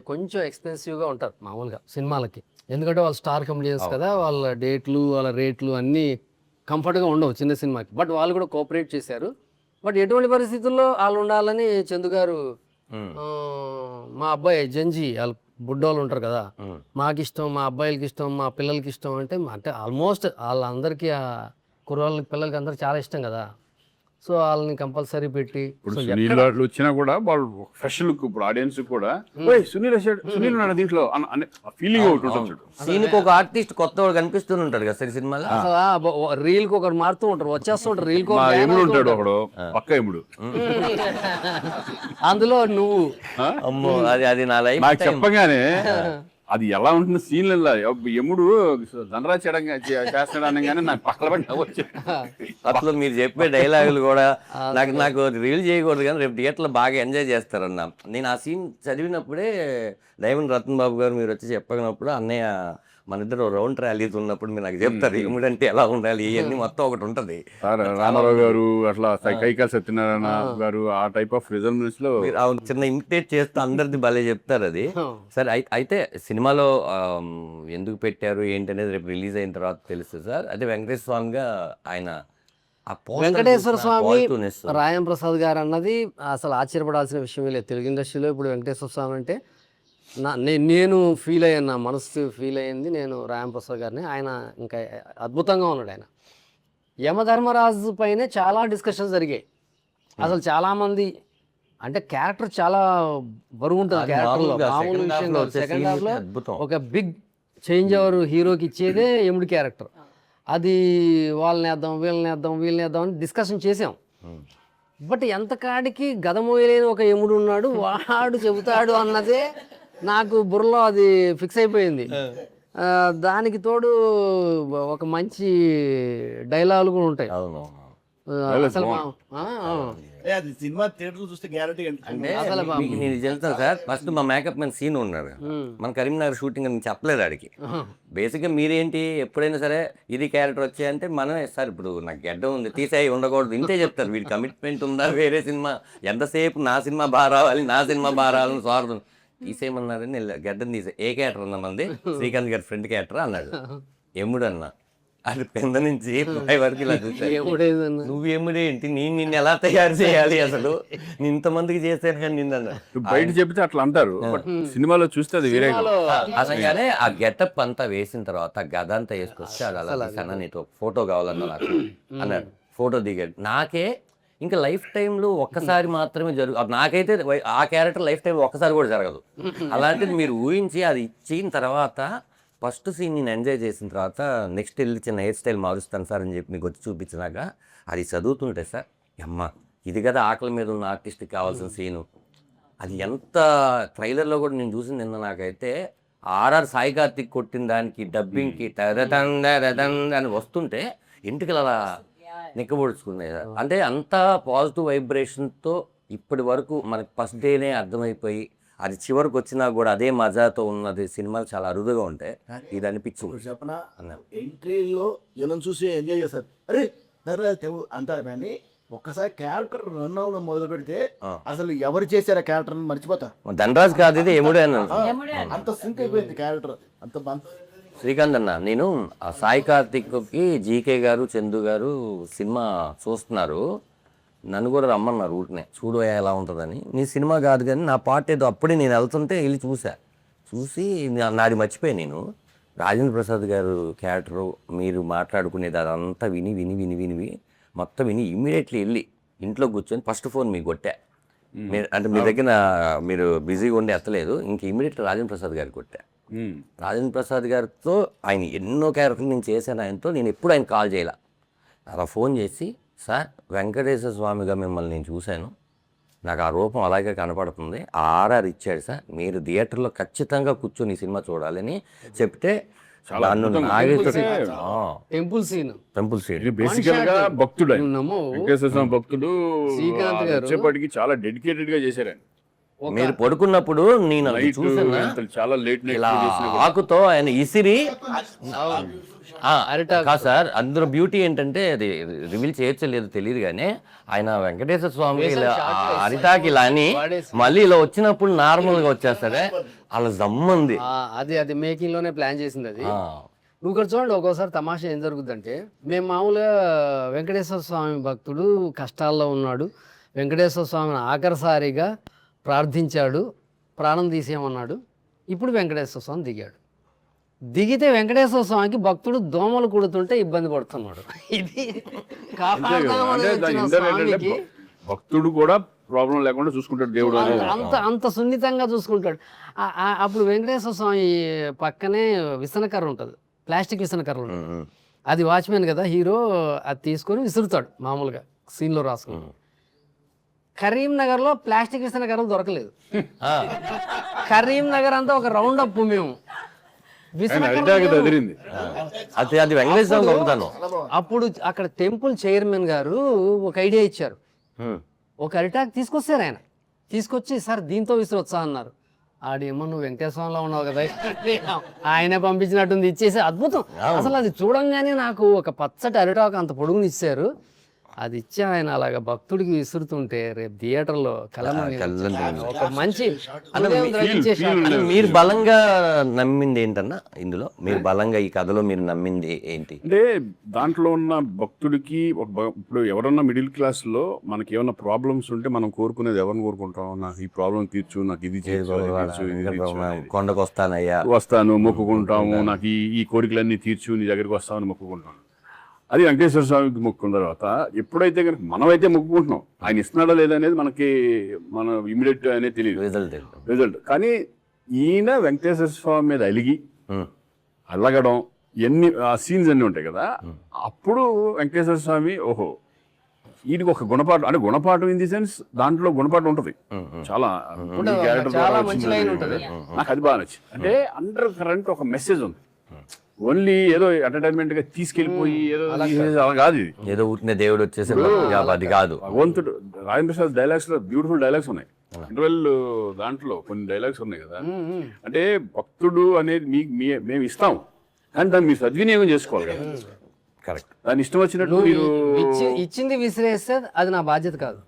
కొంచెం ఎక్స్పెన్సివ్గా ఉంటారు మామూలుగా సినిమాలకి, ఎందుకంటే వాళ్ళు స్టార్ కమెడియన్స్ కదా, వాళ్ళ డేట్లు వాళ్ళ రేట్లు అన్నీ కంఫర్ట్గా ఉండవు చిన్న సినిమాకి. బట్ వాళ్ళు కూడా కోఆపరేట్ చేశారు. బట్ ఎటువంటి పరిస్థితుల్లో వాళ్ళు ఉండాలని చందు గారు మా అబ్బాయి జంజీ వాళ్ళు బుడ్డోళ్ళు ఉంటారు కదా, మాకు ఇష్టం, మా అబ్బాయిలకి ఇష్టం, మా పిల్లలకి ఇష్టం అంటే ఆల్మోస్ట్ వాళ్ళందరికీ కుర్రాళ్ళకి పిల్లలకి అందరికి చాలా ఇష్టం కదా. సో వాళ్ళని కంపల్సరీ పెట్టి ఇప్పుడు సునీల్ వాళ్ళు వచ్చినా కూడా వాళ్ళు ఫ్రెష్ లుక్, ఇప్పుడు ఆడియన్స్ కూడా "ఓయ్, సునీల్ వచ్చాడు, సునీల్ ఉన్నాడు దీంట్లో" అనే ఫీలింగ్ ఒకటి ఉంటుంది చూడు. సీన్కి ఒక ఆర్టిస్ట్ కొత్త వాడు కనిపిస్తూనే ఉంటాడు కదా సరే సినిమాలో. రీల్ కి ఒకరు మారుతూ ఉంటారు, వచ్చేస్తూ ఉంటారు రీల్ కి మా ఎముడు ఉంటాడు ఒకడు, పక్క ఎముడు. అందులో నువ్వు అమ్మో అది అది నా లైఫ్ నాకు చెప్పగానే అది ఎలా ఉంటుంది సీన్లలో, ఎముడు ధనరాజ్ చేస్తాడు అనగానే నాకు పక్కన పడి వచ్చి అసలు మీరు చెప్పే డైలాగులు కూడా నాకు రీల్ చేయకూడదు కానీ రేపు థియేటర్లో బాగా ఎంజాయ్ చేస్తారన్న. నేను ఆ సీన్ చదివినప్పుడే డైమండ్ రతన్ బాబు గారు మీరు వచ్చి చెప్పగినప్పుడు అన్నయ్య మన ఇద్దరు రౌండ్ ర్యాలీస్ ఉన్నప్పుడు మీరు నాకు చెప్తారు ఏమిటంటే ఎలా ఉండాలి ఇవన్నీ మొత్తం ఒకటి ఉంటుంది. రామారావు గారు అట్లా కైకాల సత్యనారాయణ గారు ఆ టైప్ ఆఫ్ రిజల్యూన్స్ లో మీరు చిన్న ఇమిటేట్ చేస్తూ అందరిది భలే చెప్తారు అది. సరే అయితే సినిమాలో ఎందుకు పెట్టారు ఏంటి అనేది రేపు రిలీజ్ అయిన తర్వాత తెలుస్తుంది సార్. అదే వెంకటేశ్వర స్వామిగా ఆయన వెంకటేశ్వర స్వామి రాయం ప్రసాద్ గారు అన్నది అసలు ఆశ్చర్యపడాల్సిన విషయమే లేదు తెలుగు ఇండస్ట్రీలో. ఇప్పుడు వెంకటేశ్వర స్వామి అంటే నేను ఫీల్ అయ్యాను, నా మనసు ఫీల్ అయ్యింది నేను రాయం ప్రసాద్ గారిని. ఆయన ఇంకా అద్భుతంగా ఉన్నాడు. ఆయన యమధర్మరాజు పైనే చాలా డిస్కషన్స్ జరిగాయి. అసలు చాలామంది అంటే క్యారెక్టర్ చాలా బరువు ఉంటుంది క్యారెక్టర్లో, మామూలు విషయం కాదు. సెకండ్ హాఫ్లో ఒక బిగ్ చేంజ్ ఓవర్ హీరోకి ఇచ్చేదే యముడి క్యారెక్టర్. అది వాళ్ళని వేద్దాం అని డిస్కషన్ చేసాం. బట్ ఎంత కాడికి గద మోయలేని ఒక యముడు ఉన్నాడు, వాడు చెబుతాడు అన్నదే నాకు బుర్రలో అది ఫిక్స్ అయిపోయింది. దానికి తోడు ఒక మంచి డైలాగులు కూడా ఉంటాయి. అసలు అది సినిమా థియేటర్ చూస్తే గ్యారంటీ అంటే నేను చెప్తాను సార్. ఫస్ట్ మా మేకప్ మ్యాన్ సీన్ ఉన్నాడు మన కరీంనగర్ షూటింగ్ అని చెప్పలేదు ఆడికి. బేసిక్గా మీరేంటి ఎప్పుడైనా సరే ఇది క్యారెక్టర్ వచ్చాయంటే మనమే సార్ ఇప్పుడు నాకు గడ్డ ఉంది తీసేయి ఉండకూడదు ఇంతే చెప్తారు. వీడి కమిట్మెంట్ ఉందా వేరే సినిమా ఎంతసేపు నా సినిమా బాగా రావాలని స్వార్థం తీసేయమన్నారని గడ్డని తీసే ఏ క్యారెక్టర్ అన్నా మంది శ్రీకాంత్ గారి ఫ్రెండ్ క్యారెక్టర్ అన్నాడు. ఎముడు అన్నా అది కింద నుంచి పై వరకు ఇలా చూసాను. నువ్వు ఎముడేంటి నిన్ను ఎలా తయారు చేయాలి అసలు ఇంతమందికి చేస్తాను కానీ నిన్న బయట చెప్తే అట్లా అంటారు, సినిమాలో చూస్తే అది వేరే. అసలుగానే ఆ గెటప్ అంతా వేసిన తర్వాత గద అంతా వేసుకొస్తే అది అలా తీసాను, నీతో ఫోటో కావాలన్నా నాకు అన్నాడు. ఫోటో దిగాడు. నాకే ఇంకా లైఫ్ టైంలో ఒక్కసారి మాత్రమే నాకైతే ఆ క్యారెక్టర్ లైఫ్ టైంలో ఒక్కసారి కూడా జరగదు. అలాంటిది మీరు ఊహించి అది ఇచ్చిన తర్వాత ఫస్ట్ సీన్ నేను ఎంజాయ్ చేసిన తర్వాత నెక్స్ట్ వెళ్ళి చిన్న హెయిర్ స్టైల్ మారుస్తాను సార్ అని చెప్పి మీకు వచ్చి చూపించినాక అది చదువుతుంటే సార్ అమ్మ ఇది కదా ఆకలి మీద ఉన్న ఆర్టిస్ట్కి కావాల్సిన సీను. అది ఎంత ట్రైలర్లో కూడా నేను చూసింది నిన్న. నాకైతే ఆర్ఆర్ సాయి కార్తిక్ కొట్టిన దానికి డబ్బింగ్కి అని వస్తుంటే ఇంటికి అలా నిక్కబొడుచుకునేది. అంటే అంత పాజిటివ్ వైబ్రేషన్తో ఇప్పటి వరకు మనకి ఫస్ట్ డేనే అర్థమైపోయి అది చివరికి వచ్చినా కూడా అదే మజాతో ఉన్నది సినిమాలు చాలా అరుదుగా ఉంటాయి. ఇది అనిపించింది. చెప్పనా ఎంట్రీలో జనం చూసి ఎంజాయ్ చేస్తారు, అరే అంటారు కానీ ఒక్కసారి క్యారెక్టర్ రన్ అవ్వడం మొదలు పెడితే అసలు ఎవరు చేశారు ఆ క్యారెక్టర్ మర్చిపోతా. ధనరాజ్ కాదు ఇది ఎముడే అంత సింక్ అయిపోయింది క్యారెక్టర్ అంత బాగా. శ్రీకాంత్ అన్న నేను ఆ సాయి కార్తిక్కి జీకే గారు చందు గారు సినిమా చూస్తున్నారు, నన్ను కూడా రమ్మన్నారు ఊరినే చూడు ఎలా ఉంటుందని. నీ సినిమా కాదు కానీ నా పాట ఏదో అప్పుడే నేను వెళ్తుంటే వెళ్ళి చూసి నాది మర్చిపోయాను. నేను రాజేంద్ర ప్రసాద్ గారు క్యారెక్టరు మీరు మాట్లాడుకునేది అదంతా విని మొత్తం విని ఇమ్మీడియట్లీ వెళ్ళి ఇంట్లో కూర్చొని ఫస్ట్ ఫోన్ మీకు కొట్టా. అంటే మీ దగ్గర మీరు బిజీగా ఉండి ఎత్తలేదు, ఇంక ఇమీడియట్ రాజేంద్ర ప్రసాద్ గారికి కొట్టా. రాజేంద్ర ప్రసాద్ గారితో ఆయన ఎన్నో క్యారెక్టర్లు నేను చేశాను ఆయనతో, నేను ఎప్పుడు ఆయన కాల్ చేయాల. అలా ఫోన్ చేసి, సార్ వెంకటేశ్వర స్వామిగా మిమ్మల్ని నేను చూశాను, నాకు ఆ రూపం అలాగే కనపడుతుంది, ఆ ఆర్ఆర్ ఇచ్చాడు సార్, మీరు థియేటర్లో ఖచ్చితంగా కూర్చొని ఈ సినిమా చూడాలని చెప్తే నన్ను టెంపుల్ సీన్ బేసికల్ గా భక్తుడు ఆయన. నమ్మో. వెంకటేశ్వర స్వామి భక్తుడు. శ్రీకాంత్ గారు వచ్చేప్పటికి చాలా డెడికేటెడ్ గా చేశారు ఆయన. మీరు పడుకున్నప్పుడు నేను అది నైట్ చూసాను, చాలా లేట్ ఇలా నైట్ ఆకుతో ఆయన ఇసిరి అరిటాకు. కాదు సార్, అందులో బ్యూటీ ఏంటంటే అది రివీల్ చేయొచ్చో లేదో తెలియదు కానీ ఆయన వెంకటేశ్వర స్వామి ఇలా అరిటాకి ఇలా అని మళ్ళీ ఇలా వచ్చినప్పుడు నార్మల్ గా వచ్చేస్తాడే, అలా జమ్మంది. అది మేకింగ్ లోనే ప్లాన్ చేసింది అది. నువ్వు ఇక్కడ చూడండి, ఒక్కోసారి తమాషా ఏం జరుగుతుందంటే, మేము మామూలుగా వెంకటేశ్వర స్వామి భక్తుడు కష్టాల్లో ఉన్నాడు, వెంకటేశ్వర స్వామిని ఆఖరిసారిగా ప్రార్థించాడు, ప్రాణం తీసేయమన్నాడు, ఇప్పుడు వెంకటేశ్వర స్వామి దిగాడు. దిగితే వెంకటేశ్వర స్వామికి భక్తుడు దోమలు కుడుతుంటే ఇబ్బంది పడుతున్నాడు. ఇది కాపాడదామని వచ్చిన స్వామికి భక్తుడు కూడా ప్రాబ్లం లేకుండా చూసుకుంటాడు దేవుడు అనేది. అంత సున్నితంగా చూసుకుంటాడు. అప్పుడు వెంకటేశ్వర స్వామి పక్కనే విసనకర్ర ఉంటుంది, ప్లాస్టిక్ విసనకర్ర ఉంటుంది. అది వాచ్మెన్ కదా హీరో, అది తీసుకొని విసురుతాడు మామూలుగా సీన్లో రాసుకుని. కరీంనగర్లో ప్లాస్టిక్ విసనకర్రలు దొరకలేదు. కరీంనగర్ అంతా ఒక రౌండ్ అప్ మేము అదిరింది. అది వెంకటేశ్వర గొప్పతనం. అప్పుడు అక్కడ టెంపుల్ చైర్మన్ గారు ఒక ఐడియా ఇచ్చారు. ఒక అరిటాక్ తీసుకొచ్చారు ఆయన, తీసుకొచ్చి సార్ దీంతో విసిరొచ్చా అన్నారు. ఆడేమో నువ్వు వెంకటేశ్వరంలో ఉన్నావు కదా, ఆయనే పంపించినట్టుంది, ఇచ్చేసి అద్భుతం. అసలు అది చూడంగానే నాకు ఒక పచ్చటి అరిటాక్ అంత పొడుగుని ఇచ్చారు, అది ఇచ్చి ఆయన అలాగా భక్తుడికి విసురుతుంటే రేపు థియేటర్లో ఒక మంచి మీరు బలంగా నమ్మింది ఏంటన్నా ఇందులో, మీరు బలంగా ఈ కథలో మీరు నమ్మింది ఏంటి అంటే దాంట్లో ఉన్న భక్తుడికి ఇప్పుడు ఎవరన్నా మిడిల్ క్లాస్ లో మనకి ఏమన్నా ప్రాబ్లమ్స్ ఉంటే మనం కోరుకునేది ఎవరిని కోరుకుంటాం, నాకు ఈ ప్రాబ్లం తీర్చు, నాకు ఇది కొండకు వస్తాను మొక్కుకుంటాము, నాకు ఈ కోరికలన్నీ తీర్చు, నీ దగ్గరికి వస్తామని మొక్కుకుంటాను. అది వెంకటేశ్వర స్వామికి మొక్కుకున్న తర్వాత ఎప్పుడైతే కనుక మనమైతే మొక్కుకుంటున్నాం, ఆయన ఇస్తున్నాడా లేదా అనేది మనకి మన ఇమీడియట్ అనేది తెలియదు రిజల్ట్. కానీ ఈయన వెంకటేశ్వర స్వామి మీద అలగడం ఆ సీన్స్ అన్నీ ఉంటాయి కదా, అప్పుడు వెంకటేశ్వర స్వామి ఓహో వీటికి ఒక గుణపాఠం, అంటే గుణపాఠం ఇన్ ది సెన్స్ దాంట్లో గుణపాఠం ఉంటుంది చాలా క్యారెక్టర్. నాకు అది బాగా నచ్చింది. అంటే అండర్ కరెంట్ ఒక మెసేజ్ ఉంది, ఓన్లీ ఏదో ఎంటర్టైన్మెంట్ గా తీసుకెళ్లిపోయి ఏదో అలా కాదు, ఇది ఏదో ఊరినే దేవుడు వచ్చేసి అది కాదు. భగవంతుడు రాజేంద్ర ప్రసాద్ డైలాగ్స్ లో బ్యూటిఫుల్ డైలాగ్స్ ఉన్నాయి, ఇంటర్వెల్ దాంట్లో కొన్ని డైలాగ్స్ ఉన్నాయి కదా. అంటే భక్తుడు అనేది మేము ఇస్తాం, కానీ దాన్ని మీరు సద్వినియోగం చేసుకోవాలి కదా. కరెక్ట్. దాని ఇష్టం వచ్చినట్టు మీరు ఇచ్చింది విసిరేస్తే అది నా బాధ్యత కాదు.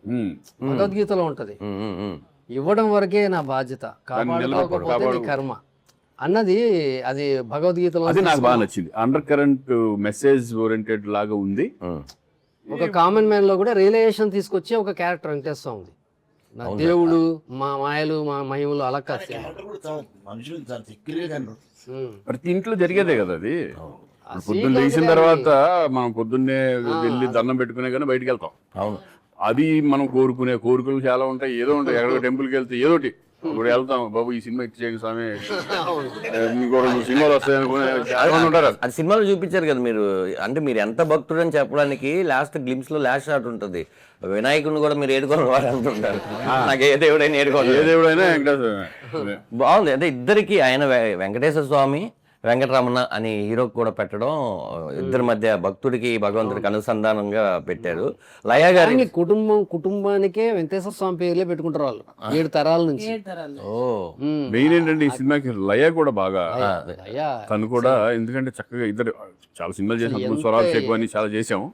భగవద్గీతలో ఉంటది, ఇవ్వడం వరకే నా బాధ్యత, కాపాడుకోకపోతే కర్మ అన్నది. అది భగవద్గీతలో అది నాకు బాగా నచ్చింది. అండర్ కరెంట్ మెసేజ్ ఓరియంటెడ్ లాగా ఉంది. ఒక కామన్ మ్యాన్ లో కూడా రియలైజేషన్ తీసుకొచ్చే ఒక క్యారెక్టర్ వెంకటేశ్వర ఉంది. నా దేవుడు, మా మాయలు, మా మహిమలు అలా కాదు, ప్రతి ఇంట్లో జరిగేదే కదా అది. పొద్దున్న లేచిన తర్వాత మనం పొద్దున్నే వెళ్ళి దండం పెట్టుకునే కానీ బయటికి వెళ్తాం. అవును, అది మనం కోరుకునే కోరికలు చాలా ఉంటాయి, ఏదో ఉంటాయి. ఎక్కడికో టెంపుల్కి వెళ్తే ఏదోటి ఇప్పుడు వెళ్తాం, బాబు ఈ సినిమా ఇచ్చేయండి స్వామి, ఇంకోటి సినిమాలు వస్తాయి అనుకునే ఉంటారు. అది సినిమాలో చూపించారు కదా మీరు, అంటే మీరు ఎంత భక్తుడు అని చెప్పడానికి లాస్ట్ గ్లిమ్స్ లో లాస్ట్ షాట్ ఉంటుంది, వినాయకుడిని కూడా మీరు ఏడుకోని వాడు అంటుంటారు. నాకు ఏ దేవుడైనా ఏడుకోవాలి, ఏ దేవుడైనా వెంకటేశ్వర. బాగుంది. అంటే ఇద్దరికి ఆయన వెంకటేశ్వర స్వామి వెంకటరమణ అని హీరోకి కూడా పెట్టడం, ఇద్దరి మధ్య భక్తుడికి భగవంతుడికి అనుసంధానంగా పెట్టారు. లయ గారి కుటుంబానికే వెంకటేశ్వర స్వామి పేర్లే పెట్టుకుంటారు వాళ్ళు 7 తరాల నుంచి. మెయిన్ ఏంటంటే ఈ సినిమాకి లయ కూడా బాగా, తను కూడా ఎందుకంటే చక్కగా ఇద్దరు చాలా సినిమాలు చేసాం, స్వరాలు ఎక్కువ అని చాలా చేసాము.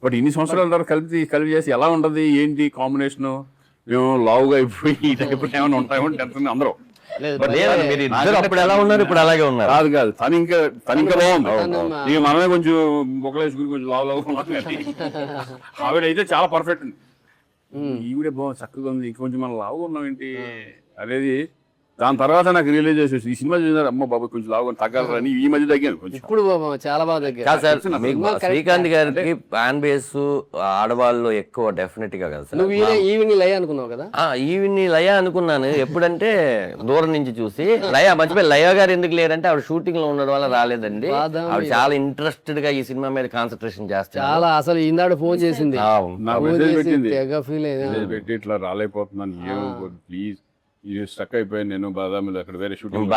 బట్ ఇన్ని సంవత్సరాల తర్వాత కలిపి చేసి ఎలా ఉంటది ఏంటి కాంబినేషన్, మేము లావుగా అయిపోయి ఈ టైప్ ఏమైనా ఉంటాయేమో టెన్షన్ అందరూ. అప్పుడు ఎలా ఉన్నారు, ఇప్పుడు అలాగే ఉన్నారు. కాదు తను ఇంకా బాగుంది. ఇక మనమే కొంచెం మొక్కలేసుకుని కొంచెం లావు ఆవిడైతే చాలా పర్ఫెక్ట్ ఉంది. ఈవిడే బాగుంది, చక్కగా ఉంది. ఇంకొంచెం మనం లావుగా ఉన్నాం ఏంటి అనేది దాని తర్వాత నాకు రియలైజ్ చేసేసి ఈ సినిమా చూసారు అమ్మ బాబు కొంచెం లాగా తగ్గాలని ఈ మధ్య తగ్గాను కొంచెం. ఇప్పుడు చాలా బాగా దగ్గర కాదు సార్, మీకు శ్రీకాంత్ గారికి ఫ్యాన్ బేస్ ఆడవాళ్ళు ఎక్కువ డెఫినెట్ గా కదా సార్. నువ్వు ఈవినింగ్ లయ అనుకున్నావు కదా. ఈవిని లయ అనుకున్నాను ఎప్పుడంటే దూరం నుంచి చూసి. లయ మర్చిపోయి, లయ గారు ఎందుకు లేరంటే ఆవిడ షూటింగ్ లో ఉండడం వల్ల రాలేదండి. ఆవిడ చాలా ఇంట్రెస్టెడ్ గా ఈ సినిమా మీద కాన్సన్ట్రేషన్ చేస్తారు. చాలా అసలు ఈనాడు ఫోన్ చేసింది, నాకు మెసేజ్ పెట్టింది, తెగ ఫీల్ అయ్యింది. మెసేజ్ పెట్టి ఇట్లా రాలేకపోతున్నాను, ఏమో ప్లీజ్ ఇది స్టక్ అయిపోయాను నేను బాదామిలో, అక్కడ వేరే షూటింగ్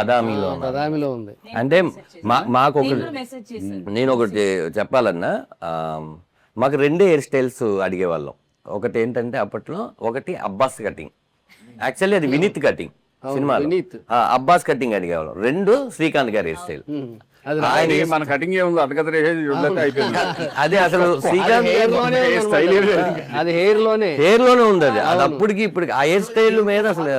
బదామిలో ఉంది. అంటే మాకు ఒక మెసేజ్ చేశారు. నేను ఒకటి చెప్పాలన్నా, మాకు రెండే హెయిర్ స్టైల్స్ అడిగేవాళ్ళం. ఒకటి ఏంటంటే అప్పట్లో ఒకటి అబ్బాస్ కటింగ్, యాక్చువల్లీ అది వినీత్ కటింగ్ సినిమాలో, అబ్బాస్ కటింగ్ అడిగేవాళ్ళం. రెండు శ్రీకాంత్ గారి హెయిర్ స్టైల్. అది మన కటింగ్ ఏముంది అతకతరే అయిపోయింది. అదే అసలు శ్రీకాంత్ అది హెయిర్ లోనే ఉంది. అది అప్పటికి ఇప్పటికి ఆ హెయిర్ స్టైల్ మీద అసలు.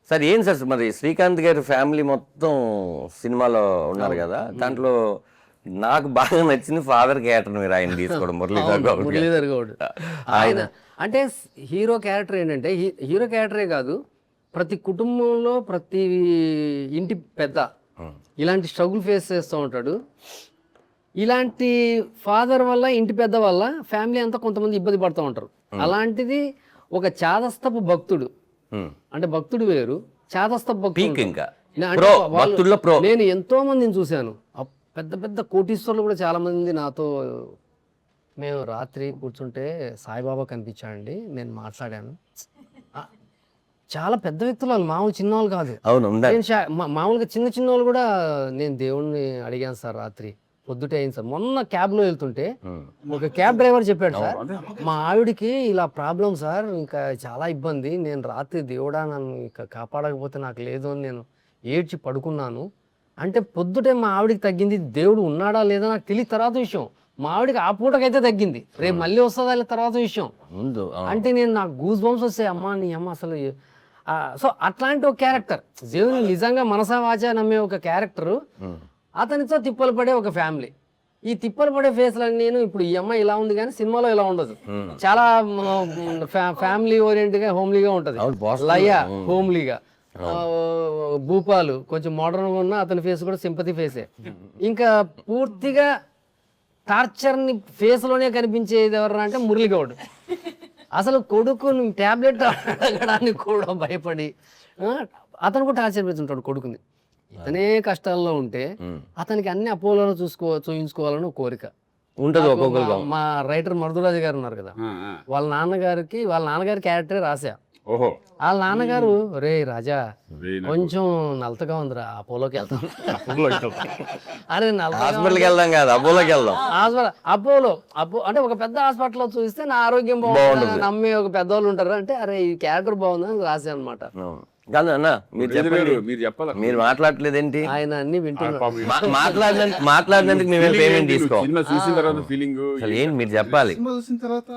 సార్ ఏం సార్ మరి శ్రీకాంత్ గారి ఫ్యామిలీ మొత్తం సినిమాలో ఉన్నారు కదా, దాంట్లో నాకు బాగా నచ్చింది ఫాదర్ క్యారెక్టర్ మీరు ఆయన తీసుకోవడం, మురళీధర్ గౌడ్. ఆయన అంటే హీరో క్యారెక్టర్ ఏంటంటే హీరో క్యారెక్టరే కాదు, ప్రతి కుటుంబంలో ప్రతి ఇంటి పెద్ద ఇలాంటి స్ట్రగుల్ ఫేస్ చేస్తూ ఉంటాడు. ఇలాంటి ఫాదర్ వల్ల, ఇంటి పెద్ద వల్ల ఫ్యామిలీ అంతా కొంతమంది ఇబ్బంది పడుతూ ఉంటారు. అలాంటిది ఒక చాదస్తపు భక్తుడు, అంటే భక్తుడు వేరు, చాదస్తపు భక్తుడు. ఇంకా నేను ఎంతో మందిని చూశాను, పెద్ద పెద్ద కోటీశ్వరులు కూడా చాలా మంది నాతో, మేము రాత్రి కూర్చుంటే సాయిబాబా కనిపించాడండి, నేను మాట్లాడాను. చాలా పెద్ద వ్యక్తులు వాళ్ళు, మామూలు చిన్నవాళ్ళు కాదు. అవును, మామూలుగా చిన్న వాళ్ళు కూడా, నేను దేవుణ్ణి అడిగాను సార్ రాత్రి పొద్దుటే అయింది సార్. మొన్న క్యాబ్లో వెళ్తుంటే ఒక క్యాబ్ డ్రైవర్ చెప్పాడు, సార్ మా ఆవిడికి ఇలా ప్రాబ్లం సార్, ఇంకా చాలా ఇబ్బంది, నేను రాత్రి దేవుడా నన్ను ఇంకా కాపాడకపోతే నాకు లేదు అని నేను ఏడ్చి పడుకున్నాను. అంటే పొద్దుటే మా ఆవిడికి తగ్గింది, దేవుడు ఉన్నాడా లేదా నాకు తెలియదు తర్వాత విషయం. మా ఆవిడకి ఆ పూటకైతే తగ్గింది, రేపు మళ్ళీ వస్తుందా తర్వాత విషయం. అంటే నేను నాకు గూస్ బంప్స్ వస్తాయి, అమ్మా నీ అమ్మ అసలు. సో అట్లాంటి ఒక క్యారెక్టర్, దేవుని నిజంగా మనసా వాచా నమ్మే ఒక క్యారెక్టరు, అతనితో తిప్పలు పడే ఒక ఫ్యామిలీ. ఈ తిప్పలు పడే ఫేస్లు నేను ఇప్పుడు ఈ అమ్మాయి ఇలా ఉంది కానీ సినిమాలో ఇలా ఉండదు, చాలా ఫ్యామిలీ ఓరియంటెడ్గా హోమ్లీగా ఉంటుంది. లయ హోమ్లీగా, భూపాలు కొంచెం మోడర్న్గా ఉన్న అతని ఫేస్ కూడా సింపతి ఫేసే. ఇంకా పూర్తిగా టార్చర్ని ఫేస్లోనే కనిపించేది ఎవరు అంటే మురళీగౌడ్. అసలు కొడుకుని ట్యాబ్లెట్ అడగడానికి కూడా భయపడి అతను కూడా టార్చర్ పెడుతుంటాడు కొడుకుని. ఇతనే కష్టాల్లో ఉంటే అతనికి అన్ని అపోలో చూయించుకోవాలని ఒక కోరిక ఉంటుంది ఒక్కొక్కరు. మా రైటర్ మరుదురాజు గారు ఉన్నారు కదా, వాళ్ళ నాన్నగారి క్యారెక్టరే రాసా. వాళ్ళ నాన్నగారు, రే రాజా కొంచెం నలతగా ఉందిరా, అపోలోకి వెళ్తాం. అరే హాస్పిటల్కి వెళ్దాం కాదు, అపోలోకి వెళ్దాం. అపోలో అంటే ఒక పెద్ద హాస్పిటల్లో చూస్తే నా ఆరోగ్యం బాగుంటుంది నమ్మి ఒక పెద్దవాళ్ళు ఉంటారు. అంటే అరే ఈ క్యారెక్టర్ బాగుందని రాసా అనమాట. కాదు అన్న, మీరు చెప్పండి, మీరు మాట్లాడలేదేంటి? ఆయన అన్ని వింటున్నారు. మాట్లాడినందుకు మేము పేమెంట్ తీసుకోవాలి. చూసిన తర్వాత ఫీలింగ్ ఏంటి మీరు చెప్పాలి. చూసిన తర్వాత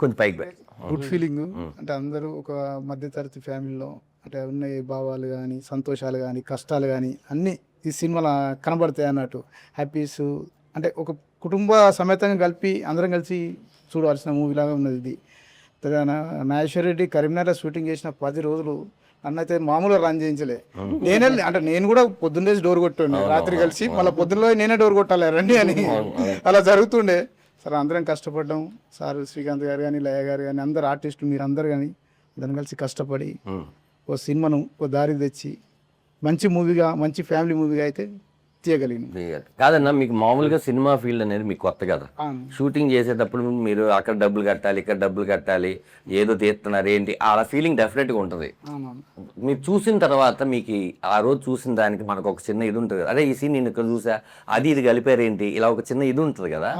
కొంచెం పైకి గుడ్ ఫీలింగ్. అంటే అందరూ ఒక మధ్యతరగతి ఫ్యామిలీలో అంటే ఉన్న భావాలు కానీ, సంతోషాలు కానీ, కష్టాలు కానీ అన్నీ ఈ సినిమాలో కనబడతాయి అన్నట్టు. హ్యాపీస్ అంటే ఒక కుటుంబ సమేతంగా కలిపి అందరం కలిసి చూడవలసిన మూవీలాగా ఉన్నది ఇది. నాగేశ్వర రెడ్డి కరీంనగర్లో షూటింగ్ చేసిన 10 రోజులు నన్నైతే మామూలుగా రన్ చేయించలే. నేను కూడా పొద్దున్నే డోర్ కొట్టుండే, రాత్రి కలిసి మళ్ళీ పొద్దున్నలో నేనే డోర్ కొట్టాలి రండి అని, అలా జరుగుతుండే. సార్ అందరం కష్టపడ్డాం, సార్ శ్రీకాంత్ గారు కానీ, లయ గారు కానీ, అందరు ఆర్టిస్టులు మీరు అందరు కానీ అందరం కలిసి కష్టపడి ఓ సినిమాను ఓ దారి తెచ్చి మంచి మూవీగా, మంచి ఫ్యామిలీ మూవీగా అయితే తీయగలిగిన. కాదన్నా, మీకు మామూలుగా సినిమా ఫీల్డ్ అనేది మీకు కొత్త కదా. షూటింగ్ చేసేటప్పుడు మీరు అక్కడ డబ్బులు కట్టాలి, ఇక్కడ డబ్బులు కట్టాలి, ఏదో తీస్తున్నారు ఏంటి, ఆ ఫీలింగ్ డెఫినెట్గా ఉంటుంది. మీరు చూసిన తర్వాత మీకు ఆ రోజు చూసిన దానికి మనకు ఒక చిన్న ఇది ఉంటుంది, అదే ఈ సీన్ నేను ఇక్కడ చూసా, అది ఇది కలిపారు ఏంటి, ఇలా ఒక చిన్న ఇది ఉంటుంది కదా.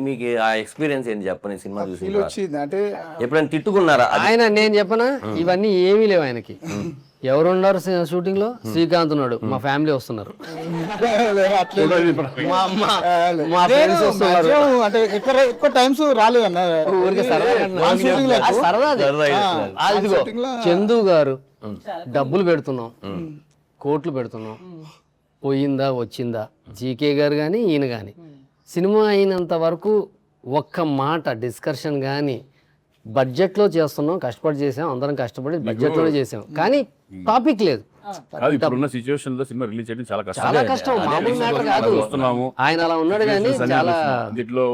మీకు ఆ ఎక్స్పీరియన్స్ ఏంటి చెప్పండి సినిమా చూసి? అంటే ఎప్పుడైనా తిట్టుకున్నారా? ఆయన నేను చెప్పనా, ఇవన్నీ ఏమీ లేవు ఆయనకి. ఎవరు ఉన్నారు షూటింగ్ లో? శ్రీకాంత్ ఉన్నాడు, మా ఫ్యామిలీ వస్తున్నారు, మా ఫ్రెండ్స్ వస్తున్నారు. అంటే ఎక్కువ టైమ్స్ రాలేదన్న, చందు గారు డబ్బులు పెడుతున్నాం, కోట్లు పెడుతున్నాం, పోయిందా వచ్చిందా, జీకే గారు కానీ ఈయన కానీ సినిమా అయినంత వరకు ఒక్క మాట డిస్కషన్ కానీ, బడ్జెట్లో చేస్తున్నాం, కష్టపడి చేసాం, అందరం కష్టపడి బడ్జెట్లోనే చేసాం. కానీ టాపిక్ లేదు. కాదు ఇప్పుడున్న సిచ్యువేషన్ లో సినిమా రిలీజ్ చేయడం చాలా కష్టం. చాలా కష్టం, మామూలు మ్యాటర్ కాదు. వస్తున్నాము ఆయన అలా ఉన్నాడు కానీ చాలా దీంట్లో